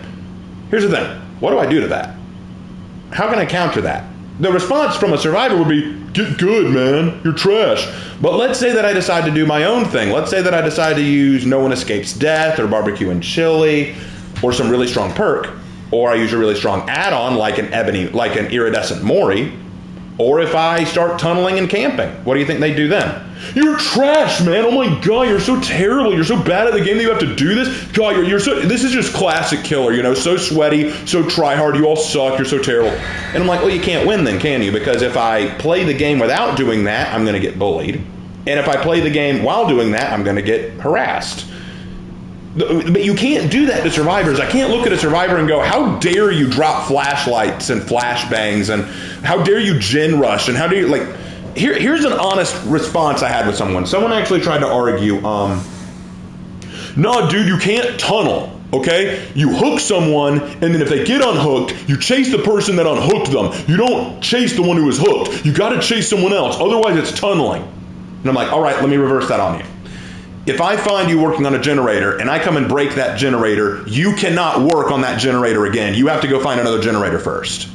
Here's the thing. What do I do to that? How can I counter that? The response from a Survivor would be, get good, man. You're trash. But let's say that I decide to do my own thing. Let's say that I decide to use No One Escapes Death or Barbecue and Chili or some really strong perk. Or I use a really strong add-on like an Iridescent Mori. Or if I start tunneling and camping, what do you think they do then? You're trash, man. Oh my God, you're so terrible. You're so bad at the game that you have to do this. God, this is just classic Killer, you know, so sweaty, so try hard. You all suck. You're so terrible. And I'm like, well, you can't win then, can you? Because if I play the game without doing that, I'm going to get bullied. And if I play the game while doing that, I'm going to get harassed. But you can't do that to survivors. I can't look at a survivor and go, how dare you drop flashlights and flashbangs, and how dare you gen rush, and how do you, like, here's an honest response I had with someone. Someone actually tried to argue, no, dude, you can't tunnel. Okay? You hook someone, and then if they get unhooked, you chase the person that unhooked them. You don't chase the one who was hooked. You got to chase someone else. Otherwise, it's tunneling. And I'm like, all right, let me reverse that on you. If I find you working on a generator and I come and break that generator, you cannot work on that generator again. You have to go find another generator first.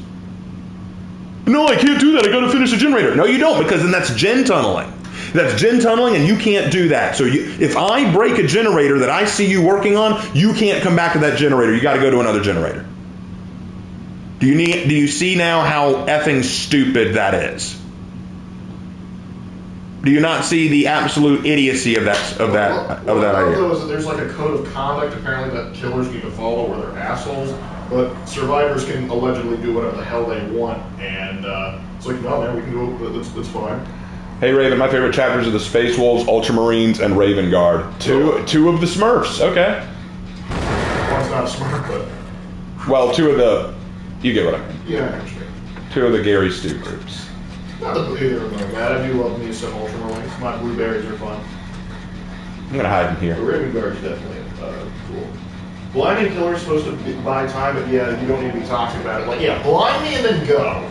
No, I can't do that. I got to finish the generator. No, you don't, because then that's gen tunneling. That's gen tunneling, and you can't do that. So if I break a generator that I see you working on, you can't come back to that generator. You got to go to another generator. Do you see now how effing stupid that is? Do you not see the absolute idiocy of that idea? There's like a code of conduct apparently that killers need to follow, where they're assholes, but survivors can allegedly do whatever the hell they want, and it's like, no man, we can do it. That's fine. Hey Raven, my favorite chapters are the Space Wolves, Ultramarines, and Raven Guard. Two of the Smurfs. Okay. One's not a Smurf, but well, two of the, you get what I mean. Yeah, I understand. Two of the Gary Stu groups. Not either of them are bad. I do love me some Ultramarines. My blueberries are fun. I'm gonna hide in here. The Raven Guard's definitely cool. Blinding killer's supposed to buy time, but yeah, you don't need to be toxic about it. Like, yeah, blind me and then go.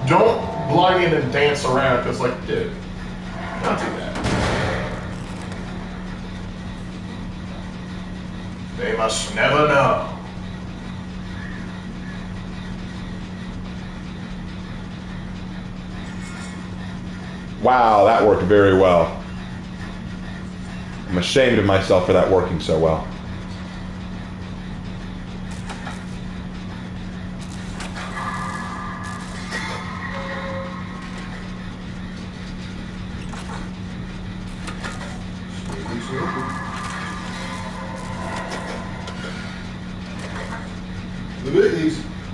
Don't blind me and then dance around, because, like, dude, not too bad. They must never know. Wow, that worked very well. I'm ashamed of myself for that working so well.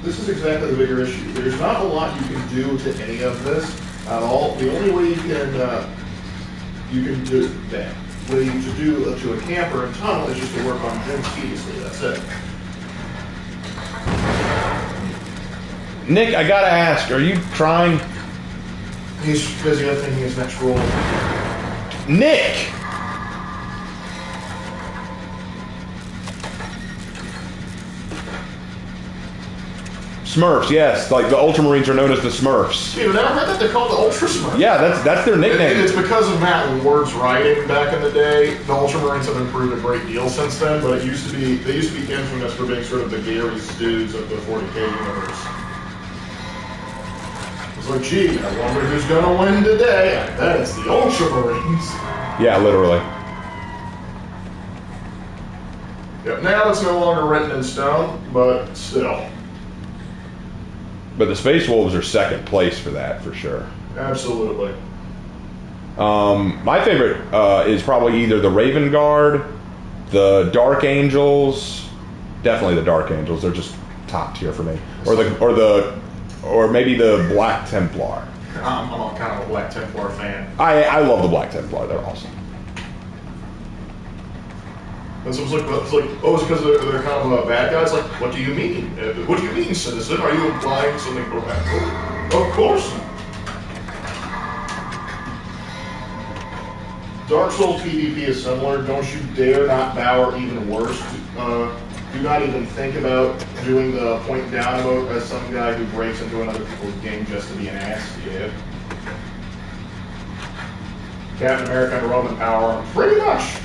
This is exactly the bigger issue. There's not a lot you can do to any of this at all. The only way you can do that, way to do to a camper and tunnel is just to work on gen tediously. That's it. Nick, I gotta ask, are you trying? He's busy thinking his next role. Nick! Smurfs, yes. Like the Ultramarines are known as the Smurfs. Dude, I never heard that they're called the Ultra Smurfs. Yeah, that's their nickname. It's because of Matt Ward's writing back in the day. The Ultramarines have improved a great deal since then, but they used to be infamous for being sort of the Gary Stews of the 40K universe. It's like, gee, I wonder who's gonna win today. I bet it's the Ultramarines. Yeah, literally. Yep, now it's no longer written in stone, but still. But the Space Wolves are second place for that, for sure. Absolutely. My favorite is probably either the Raven Guard, the Dark Angels, definitely the Dark Angels. They're just top tier for me, or maybe the Black Templar. I'm kind of a Black Templar fan. I love the Black Templar. They're awesome. And so it's like, oh, it's because they're kind of bad guys? Like, what do you mean? What do you mean, citizen? Are you implying something proactive? Of course. Dark Souls PvP is similar. Don't you dare not bow, or even worse. Do not even think about doing the point down emote as some guy who breaks into another people's game just to be an ass. Yeah. Captain America and Roman power. Pretty much.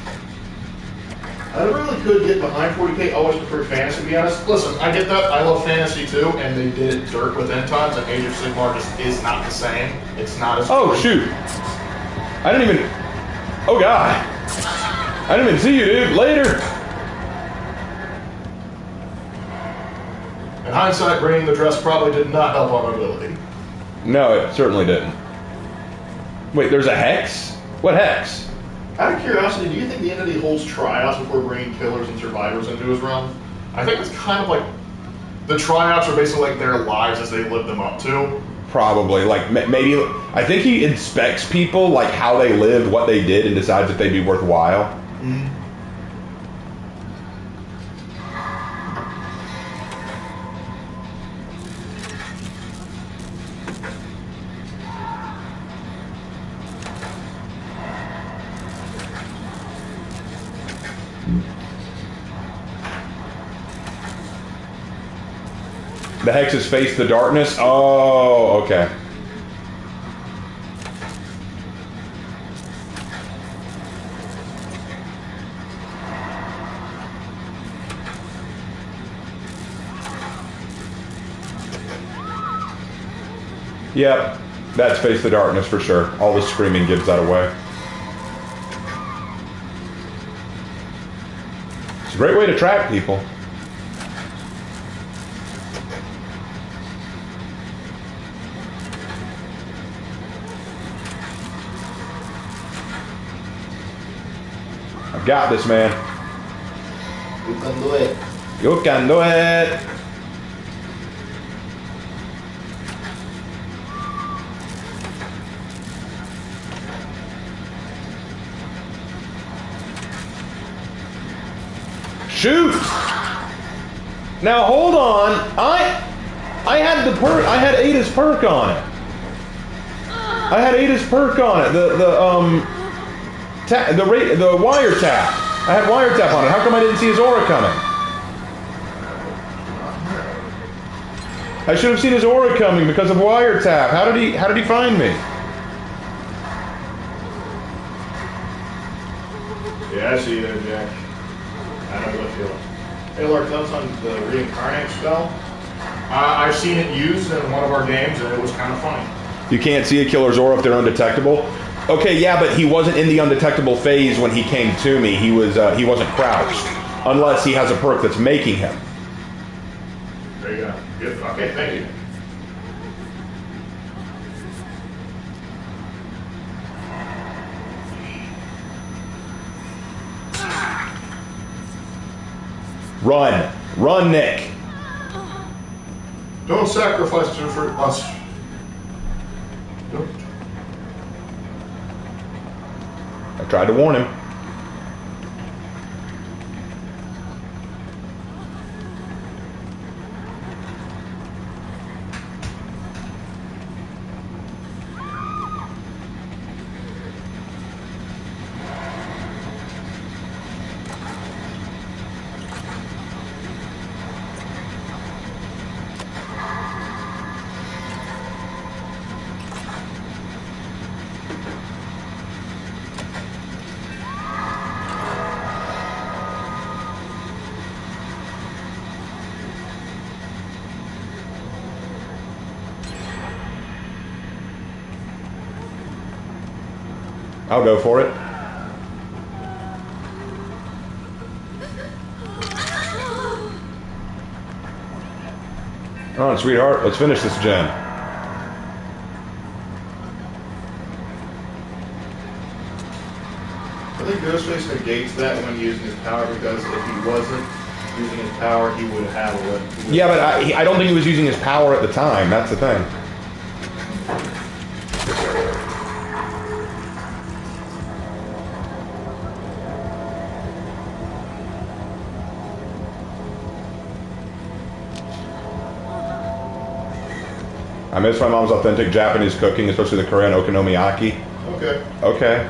I really could get behind 40K. Always preferred fantasy, to be honest. Listen, I get that. I love fantasy too, and they did it dirt with end times, and Age of Sigmar just is not the same. It's not as. Oh shoot! I didn't even. Oh god! I didn't even see you, dude. Later. In hindsight, bringing the dress probably did not help our mobility. No, it certainly didn't. Wait, there's a hex? What hex? Out of curiosity, do you think the entity holds tryouts before bringing killers and survivors into his realm? I think it's kind of like the tryouts are basically like their lives as they live them up to. Probably, like maybe. I think he inspects people, like how they lived, what they did, and decides if they'd be worthwhile. Mm-hmm. The hexes face the darkness? Oh, okay. Yep, that's face the darkness for sure. All the screaming gives that away. It's a great way to track people. I've got this, man. You can do it. You can do it. Shoot! Now hold on. I had the perk. I had Ada's perk on it. I had Ada's perk on it. The wiretap. I had wiretap on it. How come I didn't see his aura coming? I should have seen his aura coming because of wiretap. How did he find me? Yeah, I see you there, Jack. I know the feeling. Hey, Lark, that's on the reincarnate spell. I've seen it used in one of our games, and it was kind of funny. You can't see a killer's aura if they're undetectable. Okay, yeah, but he wasn't in the undetectable phase when he came to me. He wasn't crouched, unless he has a perk that's making him. There you go. Good. Okay, thank you. Run, Nick. Don't sacrifice it for us. Don't. I tried to warn him. I'll go for it. Come on, sweetheart. Let's finish this gen. I think Ghostface negates that when using his power, because if he wasn't using his power, he would have it. Yeah, but I don't think he was using his power at the time. That's the thing. I miss my mom's authentic Japanese cooking, especially the Korean okonomiyaki. Okay. Okay.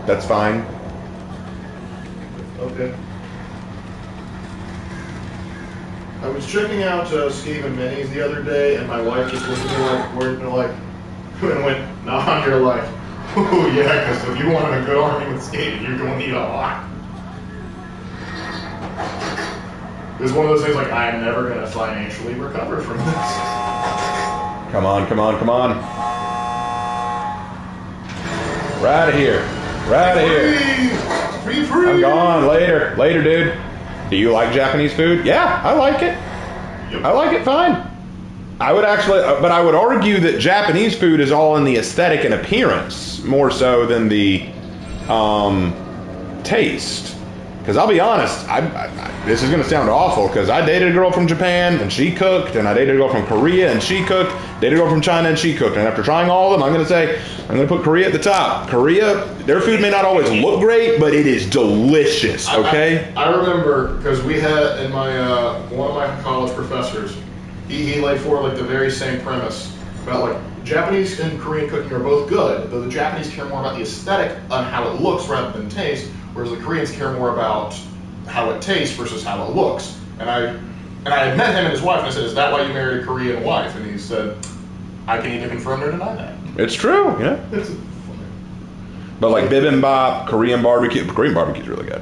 That's fine. Okay. I was checking out Steve and Minnie's the other day, and my wife just looked at me like, and went, not on your life. Oh yeah, because if you wanted a good army with skating, you're going to need a lot. It was one of those things like, I am never going to financially recover from this. Come on, come on, come on. Right out of here. Right out of here. Free. I'm gone. Later. Later, dude. Do you like Japanese food? Yeah, I like it. Yep. I like it fine. I would actually, but I would argue that Japanese food is all in the aesthetic and appearance, more so than the taste. Because I'll be honest, this is going to sound awful, because I dated a girl from Japan and she cooked, and I dated a girl from Korea and she cooked, dated a girl from China and she cooked, and after trying all of them, I'm going to say, I'm going to put Korea at the top. Korea, their food may not always look great, but it is delicious, okay? I remember, because we had, in my one of my college professors, he laid forward like the very same premise about like Japanese and Korean cooking are both good, though the Japanese care more about the aesthetic on how it looks rather than taste, whereas the Koreans care more about how it tastes versus how it looks. And I had met him and his wife, and I said, "Is that why you married a Korean wife?" And he said, "I can either confirm or deny that." It's true, yeah. But like bibimbap, Korean barbecue's really good.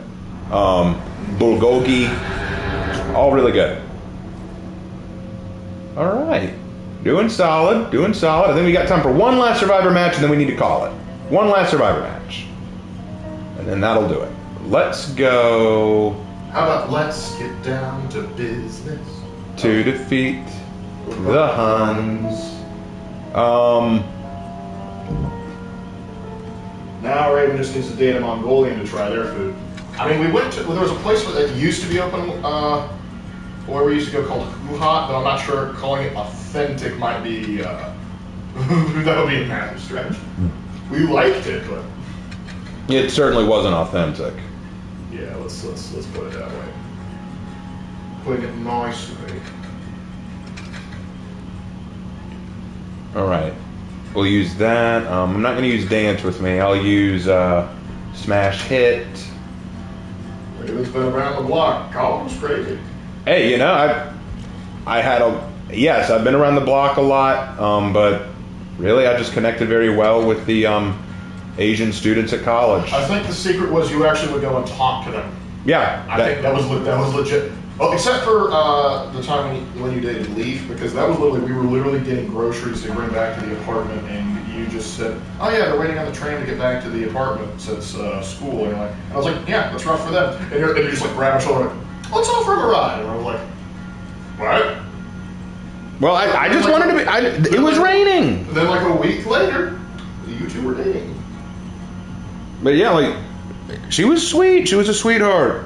Bulgogi, all really good. All right, doing solid. I think we got time for one last Survivor match, and then we need to call it. One last Survivor match, and then that'll do it. Let's go. How about let's get down to business to defeat the Huns. Now Raven just needs to date a Mongolian to try their food. I mean, there was a place that used to be open, where we used to go called Huhat, but I'm not sure calling it authentic might be, that would be a massive stretch. We liked it, but. It certainly wasn't authentic. Yeah, let's put it that way. Putting it nicely. All right. We'll use that. I'm not going to use Dance With Me. I'll use Smash Hit. Raven's been around the block. Colin's crazy. Hey, you know, I've been around the block a lot, but really I just connected very well with the Asian students at college. I think the secret was you actually would go and talk to them. Yeah. I think that was legit. Oh, except for the time when you dated Leaf, because that was we were literally getting groceries to bring back to the apartment, and you just said, "Oh yeah, they're waiting on the train to get back to the apartment since school." And I was like, "Yeah, that's rough for them." And you're just like grabbing my shoulder, like, "Let's offer him a ride." And I was like, "What?" Well, I just wanted to be. It was raining. And then like a week later, you two were dating. But yeah, like she was sweet. She was a sweetheart.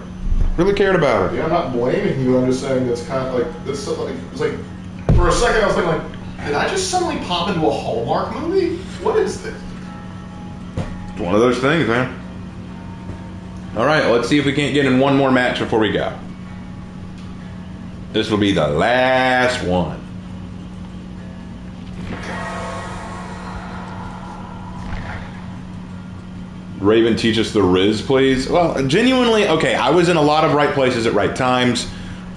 Really cared about her. Yeah, I'm not blaming you. I'm just saying that's kind of like this. It's like for a second I was thinking like, did I just suddenly pop into a Hallmark movie? What is this? It's one of those things, man. All right, let's see if we can't get in one more match before we go. This will be the last one. Raven, teach us the Riz, please. Well, genuinely, okay, I was in a lot of right places at right times.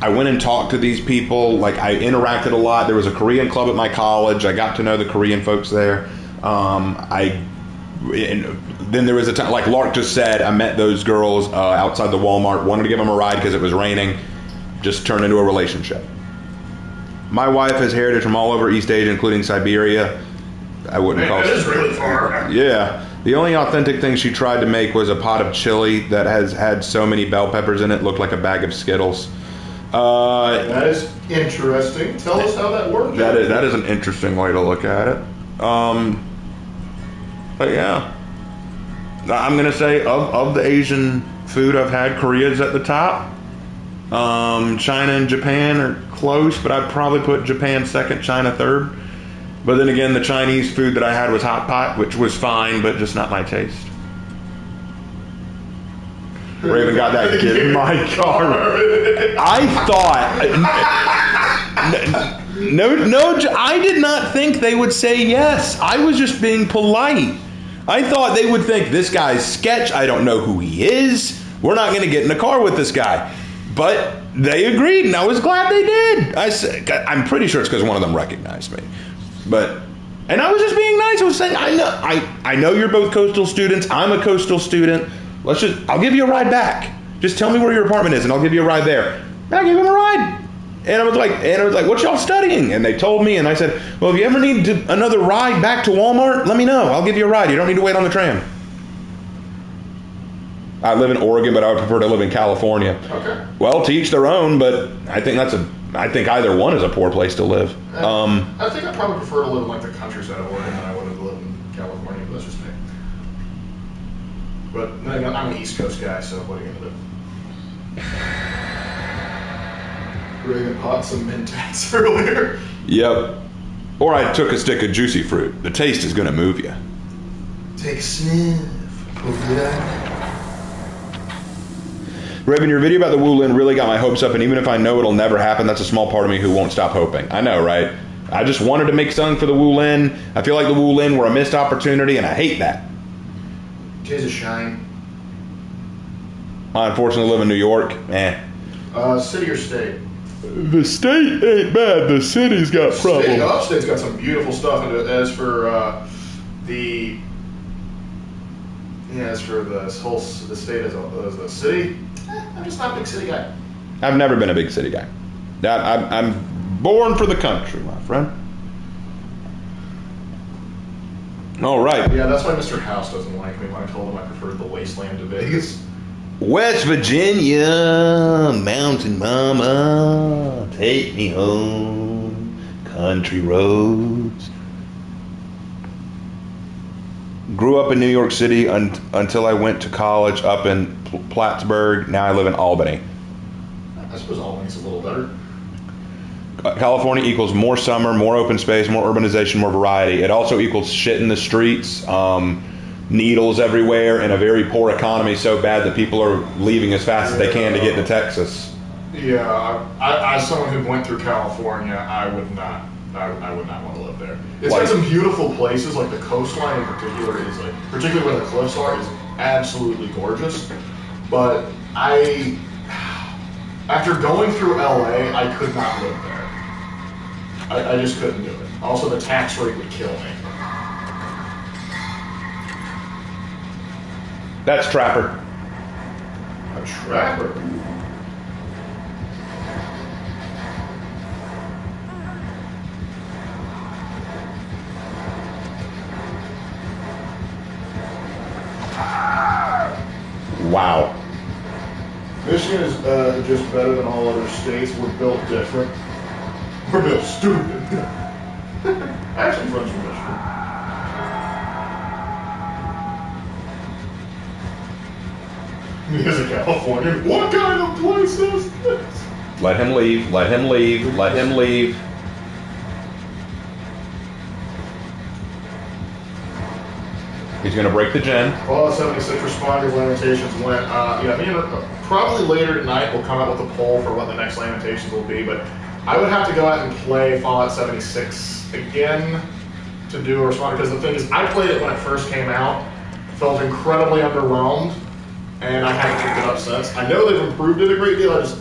I went and talked to these people. Like, I interacted a lot. There was a Korean club at my college. I got to know the Korean folks there. And then there was a time, like Lark just said, I met those girls outside the Walmart, wanted to give them a ride because it was raining. Just turned into a relationship. My wife has heritage from all over East Asia, including Siberia. I wouldn't call it. That is really far. Yeah. The only authentic thing she tried to make was a pot of chili that has had so many bell peppers in it, looked like a bag of Skittles. That is interesting. Tell us how that worked. That is an interesting way to look at it. But yeah, I'm gonna say of the Asian food I've had, Korea's at the top. China and Japan are close, but I'd probably put Japan second, China third. But then again, the Chinese food that I had was hot pot, which was fine, but just not my taste. Raven got that get in my car. I thought, I did not think they would say yes. I was just being polite. I thought they would think, this guy's sketch, I don't know who he is. We're not going to get in the car with this guy. But they agreed, and I was glad they did. I'm pretty sure it's because one of them recognized me. And I was just being nice. I was saying, I know you're both coastal students. I'm a coastal student. I'll give you a ride back. Just tell me where your apartment is, and I'll give you a ride there. And I gave him a ride. And I was like, what y'all studying? And they told me, and I said, well, if you ever need another ride back to Walmart, let me know. I'll give you a ride. You don't need to wait on the tram. I live in Oregon, but I would prefer to live in California. Okay. Well, to each their own, but I think either one is a poor place to live. I think I'd probably prefer to live in like the countryside of Oregon than I would have lived in California, but that's just me. But I'm an East Coast guy, so what are you going to do? Reagan popped some Mentats earlier. Yep. Or I took a stick of juicy fruit. The taste is going to move you. Take a sniff. Hopefully that. Raven, your video about the Wulin really got my hopes up, and even if I know it'll never happen, that's a small part of me who won't stop hoping. I know, right? I just wanted to make something for the Wulin. I feel like the Wulin were a missed opportunity, and I hate that. Tis a shame. I unfortunately live in New York. City or state? The state ain't bad. The city's got problems. Upstate's got some beautiful stuff. And as for the state as a city, I'm just not a big city guy. I've never been a big city guy. I'm born for the country, my friend. All right. Yeah, that's why Mr. House doesn't like me when I told him I preferred the wasteland to Vegas. West Virginia, mountain mama, take me home, country roads. Grew up in New York City until I went to college up in Plattsburgh. Now I live in Albany. I suppose Albany's a little better. California equals more summer, more open space, more urbanization, more variety. It also equals shit in the streets, needles everywhere, and a very poor economy so bad that people are leaving as fast as they can to get to Texas. Yeah, I as someone who went through California, I would not want to live there. It's got some beautiful places, like the coastline in particular is like, particularly where the cliffs are, is absolutely gorgeous. But after going through LA, I could not live there. I just couldn't do it. Also, the tax rate would kill me. That's Trapper. A trapper? Wow. Michigan is just better than all other states. We're built different. We're built stupid. Actually, friends from Michigan. He's a Californian. What kind of place is this? Let him leave. Let him leave. Let him leave. He's going to break the gen. Well, 76 responder Lamentations went. Probably later tonight we'll come out with a poll for what the next Lamentations will be, but I would have to go out and play Fallout 76 again to do a responder, because the thing is, I played it when it first came out, felt incredibly underwhelmed, and I haven't picked it up since. I know they've improved it a great deal, I just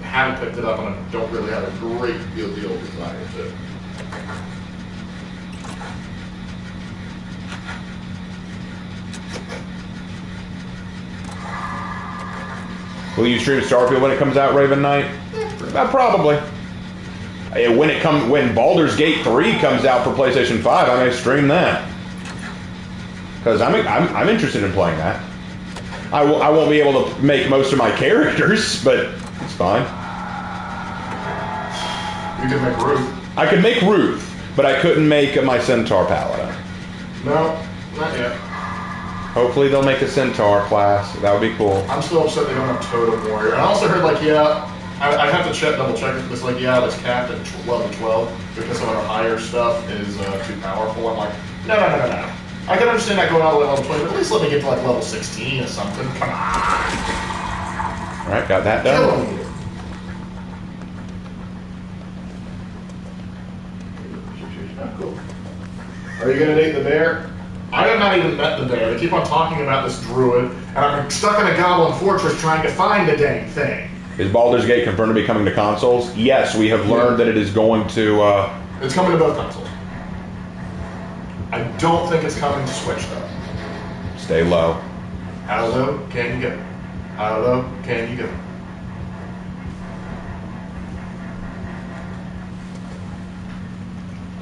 haven't picked it up, and I don't really have a great deal of desire to. Will you stream Starfield when it comes out, Raven Knight? Probably. When Baldur's Gate 3 comes out for PlayStation 5, I may stream that. Because I'm interested in playing that. I won't be able to make most of my characters, but it's fine. You could make Ruth. I could make Ruth, but I couldn't make my Centaur Paladin. No, not yet. Hopefully they'll make a Centaur class. That would be cool. I'm still upset they don't have Totem Warrior. And I also heard, like, yeah, I have to double check if it's like, yeah, it's capped at level 12 because some of the higher stuff is too powerful. I'm like, no. I can understand that going all the way to level 20, but at least let me get to like level 16 or something. Come on. All right, got that done. Killing you. Cool. Are you gonna date the bear? I have not even met the bear. They keep on talking about this druid, and I'm stuck in a goblin fortress trying to find the dang thing. Is Baldur's Gate confirmed to be coming to consoles? Yes, we have learned that it is going to... It's coming to both consoles. I don't think it's coming to Switch, though. Stay low. How low can you go? How low can you go?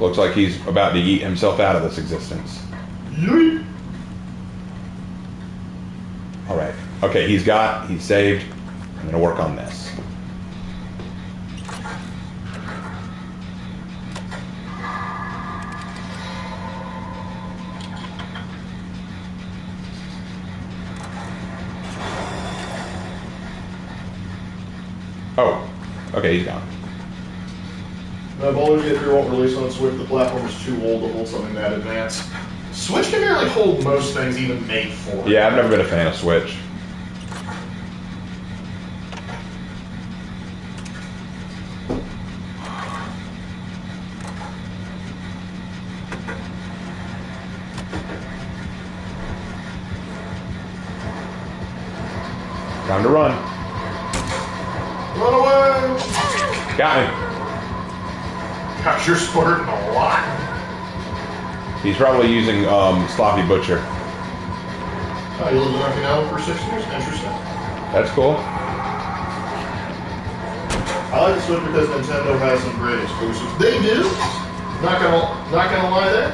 Looks like he's about to yeet himself out of this existence. Yeet. All right. Okay, he's saved. I'm going to work on this. Oh, okay, he's gone. No, Baldur's Gate 3 won't release on Switch. The platform is too old to hold something that advanced. Switch can barely hold most things even made for it. Yeah, I've never been a fan of Switch. Time to run. Run away! Got me. Gosh, you're squirting a lot. He's probably using Sloppy Butcher. Oh, you lived in Okinawa for 6 years? Interesting. That's cool. I like the Switch because Nintendo has some great exclusives. They do. Not gonna lie there.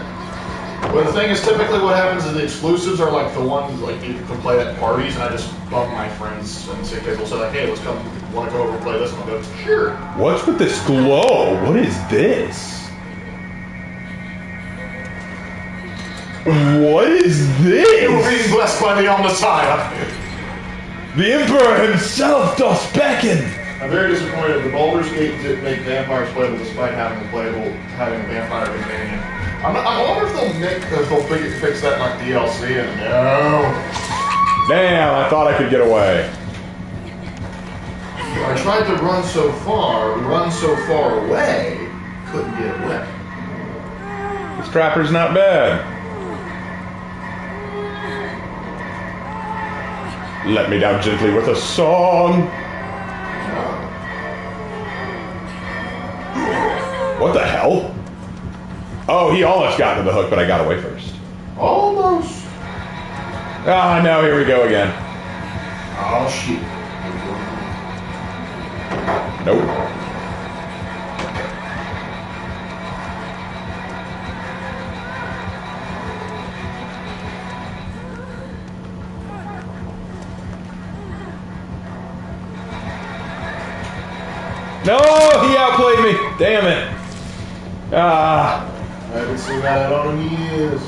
But the thing is, typically what happens is the exclusives are like the ones like you can play at parties, and I just bug my friends and say, kids will say like, hey, let's come, want to go over and play this? And I'll go, sure. What's with this glow? What is this? What is You were this? being blessed by the Omnissiah. The Emperor himself doth beckon. I'm very disappointed. The Baldur's Gate didn't make vampires playable despite having a vampire companion. I wonder if they'll fix that in like DLC. And no. Damn, I thought I could get away. I tried to run so far away, couldn't get away. This trapper's not bad. Let me down gently with a song. What the hell? Oh, he almost got to the hook, but I got away first. Almost. Ah, no, here we go again. Oh, shit. Nope. No, he outplayed me. Damn it. Ah. I haven't seen that out in years.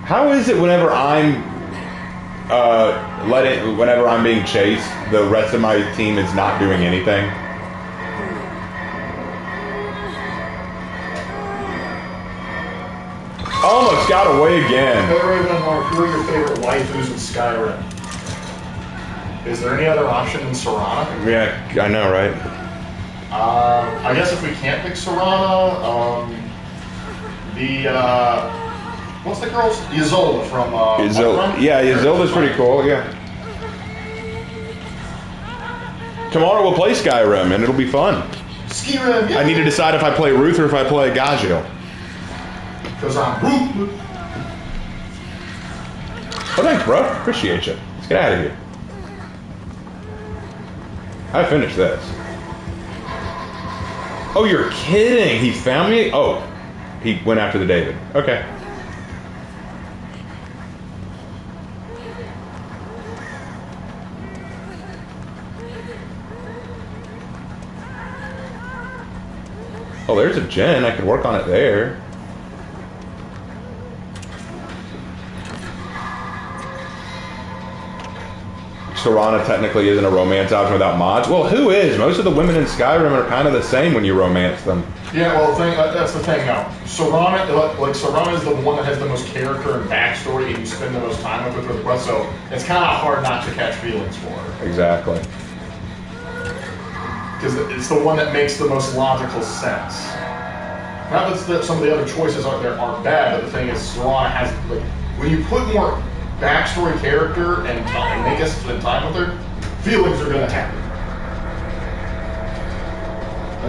How is it whenever I'm whenever I'm being chased, the rest of my team is not doing anything? Almost got away again. Who are your favorite waifus in Skyrim? Is there any other option than Serana? Yeah, I know, right? I guess if we can't pick Serana, what's the girl's? Isolde from Isolde. Yeah, Isolde's pretty cool, yeah. Tomorrow we'll play Skyrim, and it'll be fun. Skyrim, yeah. I need to decide if I play Ruth or if I play Gagil. Because I'm Ruth. Oh, thanks, bro. Appreciate you. Let's get out of here. I finished this. Oh, you're kidding. He found me? Oh, he went after the David. Okay. Oh, there's a gen. I could work on it there. Serana technically isn't a romance option without mods. Well, who is? Most of the women in Skyrim are kind of the same when you romance them. Yeah, well, that's the thing now. Serana is the one that has the most character and backstory, and you spend the most time with her quest, so it's kind of hard not to catch feelings for her. Exactly. Because it's the one that makes the most logical sense. Not that some of the other choices aren't bad, but the thing is, Serana has, like, when you put more backstory character and make us spend time with her, feelings are going to happen.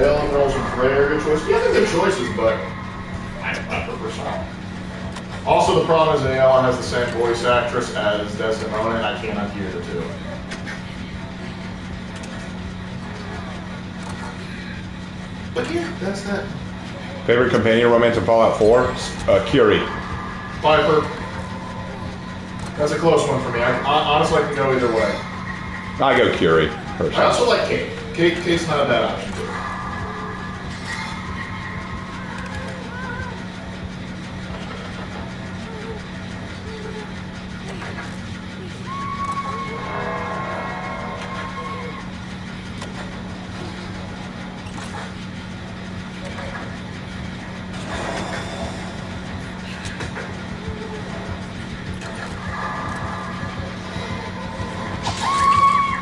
Ellen Rose and Frey are good choices. Yeah, they're good choices, but I prefer Serana. Also, the problem is that Ellen has the same voice actress as Desdemona, and I cannot hear the two. But yeah, that's that. Favorite companion romance in Fallout 4? Curie. Viper. That's a close one for me. Honestly, I can go either way. I go Curie, personally. I also like Kate. Kate's not a bad option too.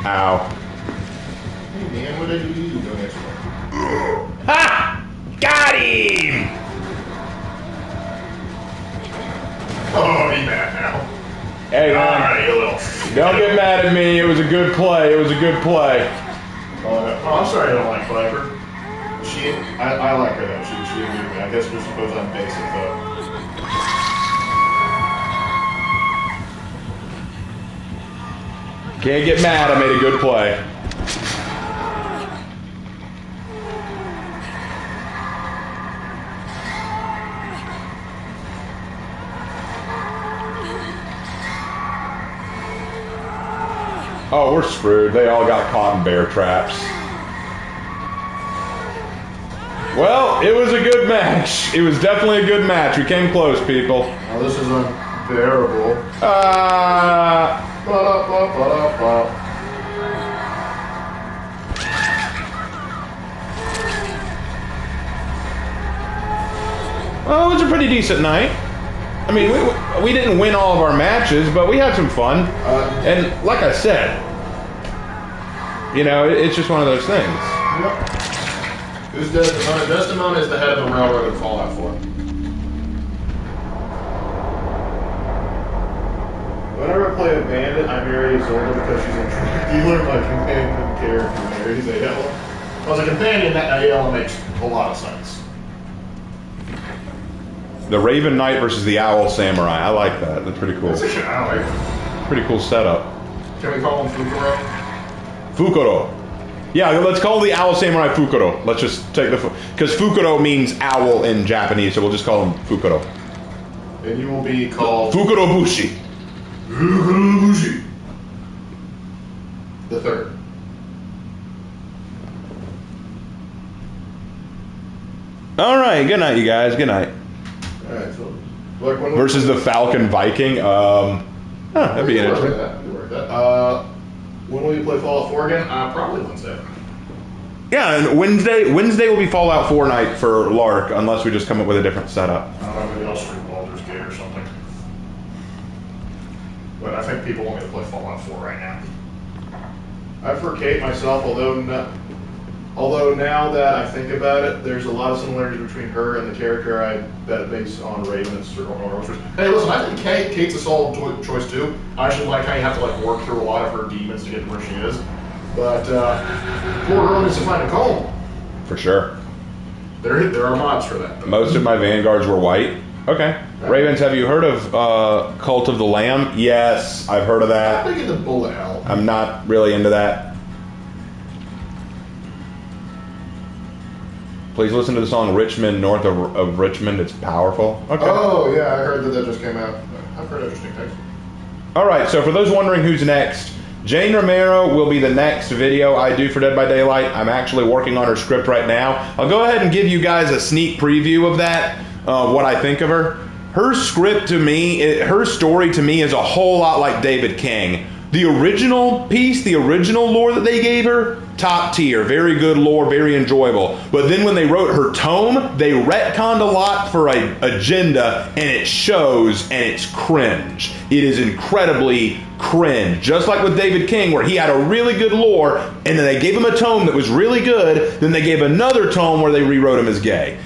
Ow. Hey man, what did you do next one? Ha! Got him! Oh, he mad now. Hey, man. Alright, you little. Don't get mad at me. It was a good play. It was a good play. Oh, I'm sorry I don't like Clever. I like her though. She didn't get me. I guess we're supposed I'm basic though. Can't get mad. I made a good play. Oh, we're screwed. They all got caught in bear traps. Well, it was a good match. It was definitely a good match. We came close, people. Now this is unbearable. Well, it was a pretty decent night. I mean, we didn't win all of our matches, but we had some fun. And like I said, you know, it's just one of those things. Yep. Who's Desdemona? Desdemona is the head of the railroad in Fallout 4. Whenever I play a bandit, I marry Isolde because she's a drug dealer. My companion didn't care if he marries Ayala. As a companion, that Ayala makes a lot of sense. The Raven Knight versus the Owl Samurai. I like that. That's pretty cool. Pretty cool setup. Can we call him Fukuro? Fukuro. Yeah, let's call the Owl Samurai Fukuro. Let's just take the... Because Fukuro means owl in Japanese, so we'll just call him Fukuro. And you will be called... Fukuro Bushi. Fukuro Bushi. The third. All right, good night, you guys. Good night. Alright, so... Like when Versus the Falcon Viking. That'd be interesting. When will you play Fallout 4 again? Probably Wednesday. Yeah, and Wednesday will be Fallout 4 night for Lark, unless we just come up with a different setup. I don't know, maybe I'll stream Baldur's Gate or something. But I think people want me to play Fallout 4 right now. I prefer Kate myself, although now that I think about it, there's a lot of similarities between her and the character that based on Raven and Sir Northwest. Hey, listen, I think Kate's a solid choice too. I actually like how you have to work through a lot of her demons to get to where she is. But poor girl needs to find a comb. For sure. There are mods for that. Most of my vanguards were white. Okay. Ravens, have you heard of Cult of the Lamb? Yes, I've heard of that. I'm big into bullet hell. I'm not really into that. Please listen to the song Richmond, North of Richmond. It's powerful. Okay. Oh, yeah, I heard that just came out. I've heard interesting things. All right, so for those wondering who's next, Jane Romero will be the next video I do for Dead by Daylight. I'm actually working on her script right now. I'll go ahead and give you guys a sneak preview of that, what I think of her. Her script to me, her story to me is a whole lot like David King. The original piece, the original lore that they gave her, top tier, very good lore, very enjoyable. But then when they wrote her tome, they retconned a lot for an agenda, and it shows, and it's cringe. It is incredibly cringe. Just like with David King, where he had a really good lore, and then they gave him a tome that was really good, then they gave another tome where they rewrote him as gay.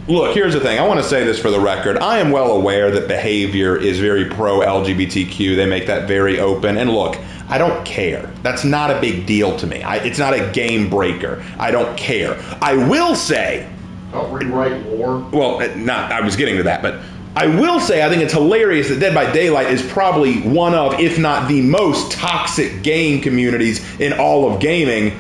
Look, here's the thing. I want to say this for the record. I am well aware that behavior is very pro-LGBTQ. They make that very open. And look, I don't care. That's not a big deal to me. It's not a game breaker. I don't care. I will say... Don't rewrite lore. Well, I was getting to that, but I will say I think it's hilarious that Dead by Daylight is probably one of, if not the most toxic game communities in all of gaming.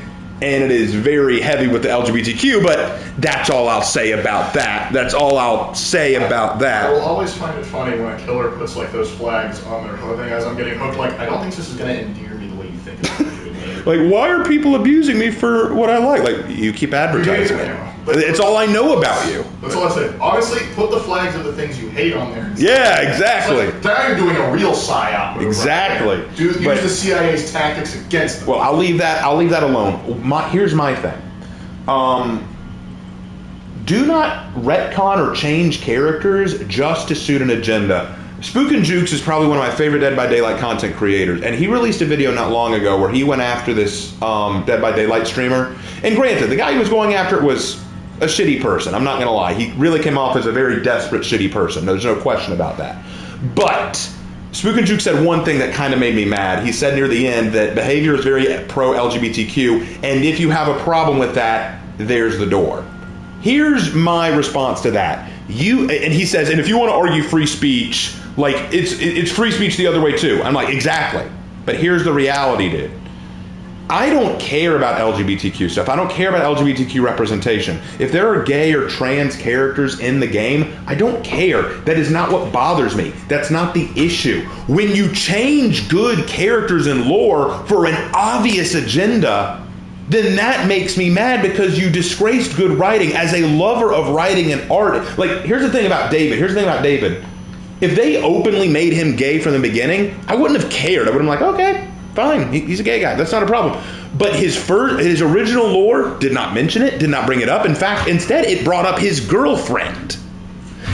And it is very heavy with the LGBTQ, but that's all I'll say about that. That's all I'll say about that. I will always find it funny when a killer puts those flags on their clothing as I'm getting hooked. I don't think this is going to endear me the way you think it's going to do. Why are people abusing me for what I like? You keep advertising it. It's all I know about you. That's all I say. Honestly, put the flags of the things you hate on there. Yeah, exactly. Now you're doing a real psyop move. Exactly. Right? Use the CIA's tactics against them. Well, I'll leave that alone. Here's my thing. Do not retcon or change characters just to suit an agenda. Spook and Jukes is probably one of my favorite Dead by Daylight content creators, and he released a video not long ago where he went after this Dead by Daylight streamer. And granted, the guy he was going after was a shitty person. I'm not going to lie. He really came off as a very desperate, shitty person. There's no question about that. But Spook and Juke said one thing that kind of made me mad. He said near the end that behavior is very pro-LGBTQ, and if you have a problem with that, there's the door. Here's my response to that. And he says, and if you want to argue free speech, like it's free speech the other way too. I'm like, exactly. But here's the reality, dude. I don't care about LGBTQ stuff. I don't care about LGBTQ representation. If there are gay or trans characters in the game, I don't care. That is not what bothers me. That's not the issue. When you change good characters and lore for an obvious agenda, then that makes me mad because you disgraced good writing. As a lover of writing and art, like, here's the thing about David. If they openly made him gay from the beginning, I wouldn't have cared. I would have been like, okay, fine, he's a gay guy. That's not a problem. But his original lore did not mention it, did not bring it up. In fact, instead, it brought up his girlfriend.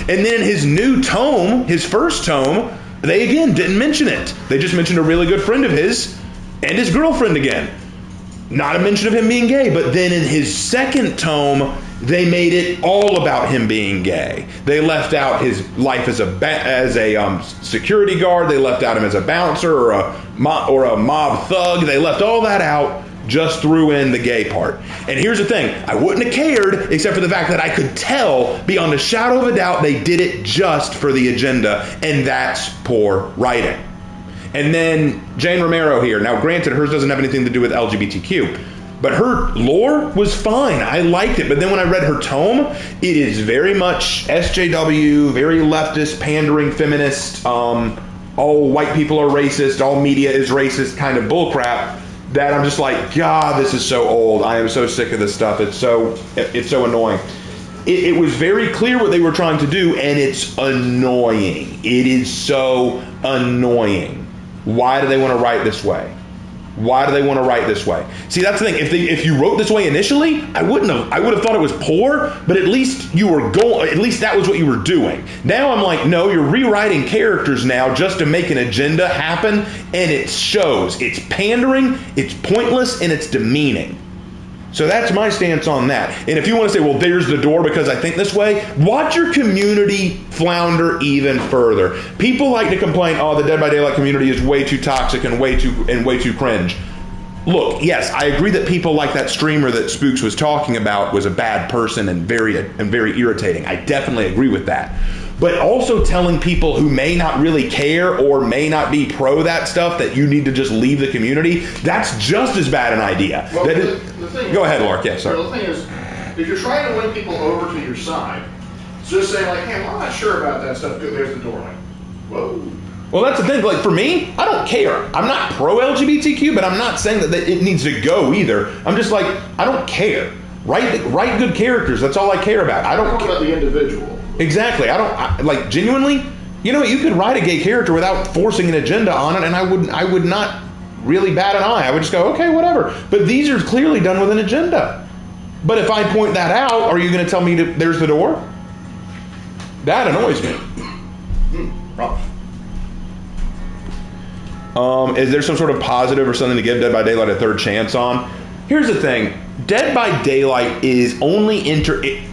And then in his new tome, his first tome, they again didn't mention it. They just mentioned a really good friend of his and his girlfriend again. Not a mention of him being gay. But then in his second tome, they made it all about him being gay. They left out his life as a security guard. They left out him as a bouncer or a mob thug. They left all that out, just threw in the gay part. And here's the thing. I wouldn't have cared except for the fact that I could tell beyond a shadow of a doubt they did it just for the agenda, and that's poor writing. And then Jane Romero here. Now, granted, hers doesn't have anything to do with LGBTQ. But her lore was fine. I liked it. But then when I read her tome, it is very much SJW, very leftist, pandering, feminist, all white people are racist, all media is racist kind of bullcrap, that I'm just like, God, this is so old. I am so sick of this stuff. It's so annoying. It was very clear what they were trying to do, and it's annoying. It is so annoying. Why do they want to write this way? Why do they want to write this way? See, that's the thing. If you wrote this way initially, I would have thought it was poor, but at least at least that was what you were doing. Now I'm like, no, you're rewriting characters now just to make an agenda happen, and it shows. It's pandering, it's pointless, and it's demeaning. So that's my stance on that. And if you want to say, well, there's the door because I think this way, watch your community flounder even further. People like to complain, oh, the Dead by Daylight community is way too toxic and way too cringe. Look, yes, I agree that people like that streamer that Spooks was talking about was a bad person and very irritating. I definitely agree with that. But also telling people who may not really care or may not be pro that stuff that you need to just leave the community, that's just as bad an idea. Well, Go ahead, Lark. Yeah, sorry. The thing is, if you're trying to win people over to your side, just saying like, hey, well, I'm not sure about that stuff. There's the door. Like, whoa. Well, that's the thing. Like, for me, I don't care. I'm not pro-LGBTQ, but I'm not saying that it needs to go either. I'm just like, I don't care. Write good characters. That's all I care about. I don't care about the individual. Exactly. Like, genuinely, you know, you could write a gay character without forcing an agenda on it, and I would not really bat an eye. I would just go, okay, whatever. But these are clearly done with an agenda. But if I point that out, are you going to tell me there's the door? That annoys me. Is there some sort of positive or something to give Dead by Daylight a third chance on? Here's the thing. Dead by Daylight is only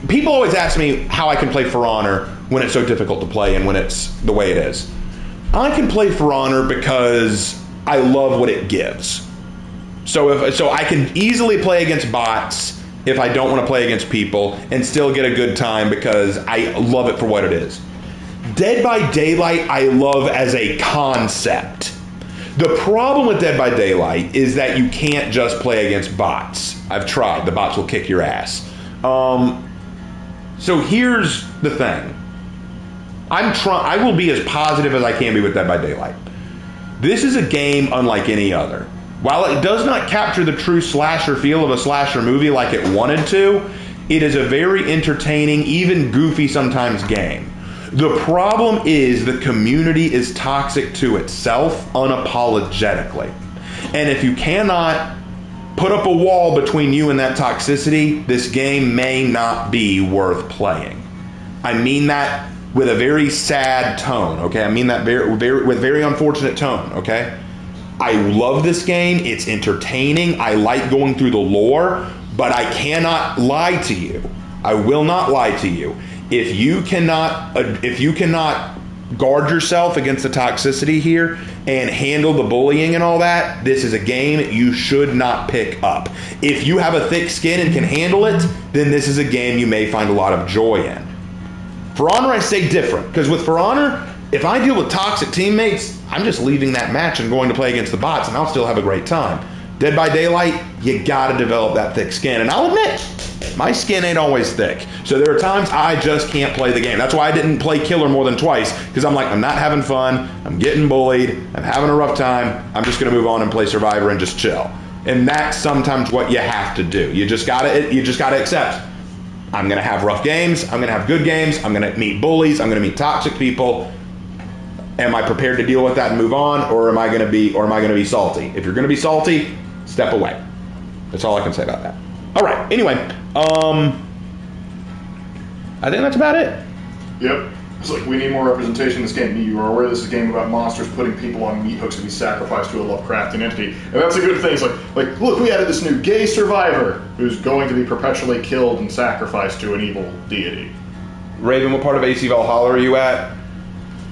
people always ask me how I can play For Honor when it's so difficult to play and when it's the way it is. I can play For Honor because I love what it gives. So I can easily play against bots if I don't want to play against people and still get a good time because I love it for what it is. Dead by Daylight I love as a concept. The problem with Dead by Daylight is that you can't just play against bots. I've tried. The bots will kick your ass. So here's the thing. I will be as positive as I can be with Dead by Daylight. This is a game unlike any other. While it does not capture the true slasher feel of a slasher movie like it wanted to, it is a very entertaining, even goofy sometimes game. The problem is the community is toxic to itself unapologetically. And if you cannot put up a wall between you and that toxicity, this game may not be worth playing. I mean that with a very sad tone, okay? I mean that with very unfortunate tone, okay? I love this game. It's entertaining. I like going through the lore, but I cannot lie to you. I will not lie to you. If you cannot guard yourself against the toxicity here and handle the bullying and all that, this is a game you should not pick up. If you have a thick skin and can handle it, then this is a game you may find a lot of joy in. For Honor, I say different, because with For Honor, if I deal with toxic teammates, I'm just leaving that match and going to play against the bots, and I'll still have a great time. Dead by Daylight, you gotta develop that thick skin. And I'll admit, my skin ain't always thick. So there are times I just can't play the game. That's why I didn't play Killer more than twice, because I'm like, I'm not having fun, I'm getting bullied, I'm having a rough time, I'm just gonna move on and play Survivor and just chill. And that's sometimes what you have to do. You just gotta accept, I'm gonna have rough games, I'm gonna have good games, I'm gonna meet bullies, I'm gonna meet toxic people. Am I prepared to deal with that and move on, or am I gonna be salty? If you're gonna be salty, step away. That's all I can say about that. All right. Anyway, I think that's about it. Yep. It's like we need more representation in this game. You are aware this is a game about monsters putting people on meat hooks to be sacrificed to a Lovecraftian entity, and that's a good thing. It's like look, we added this new gay survivor who's going to be perpetually killed and sacrificed to an evil deity. Raven, what part of AC Valhalla are you at?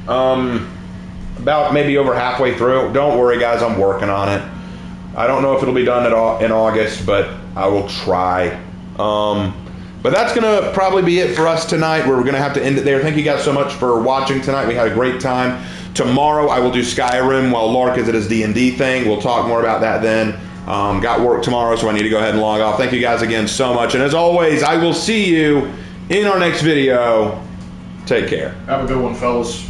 About maybe over halfway through. Don't worry, guys. I'm working on it. I don't know if it'll be done in August, but I will try. But that's going to probably be it for us tonight. We're going to have to end it there. Thank you guys so much for watching tonight. We had a great time. Tomorrow I will do Skyrim while Lark is at his D&D thing. We'll talk more about that then. Got work tomorrow, so I need to go ahead and log off. Thank you guys again so much. And as always, I will see you in our next video. Take care. Have a good one, fellas.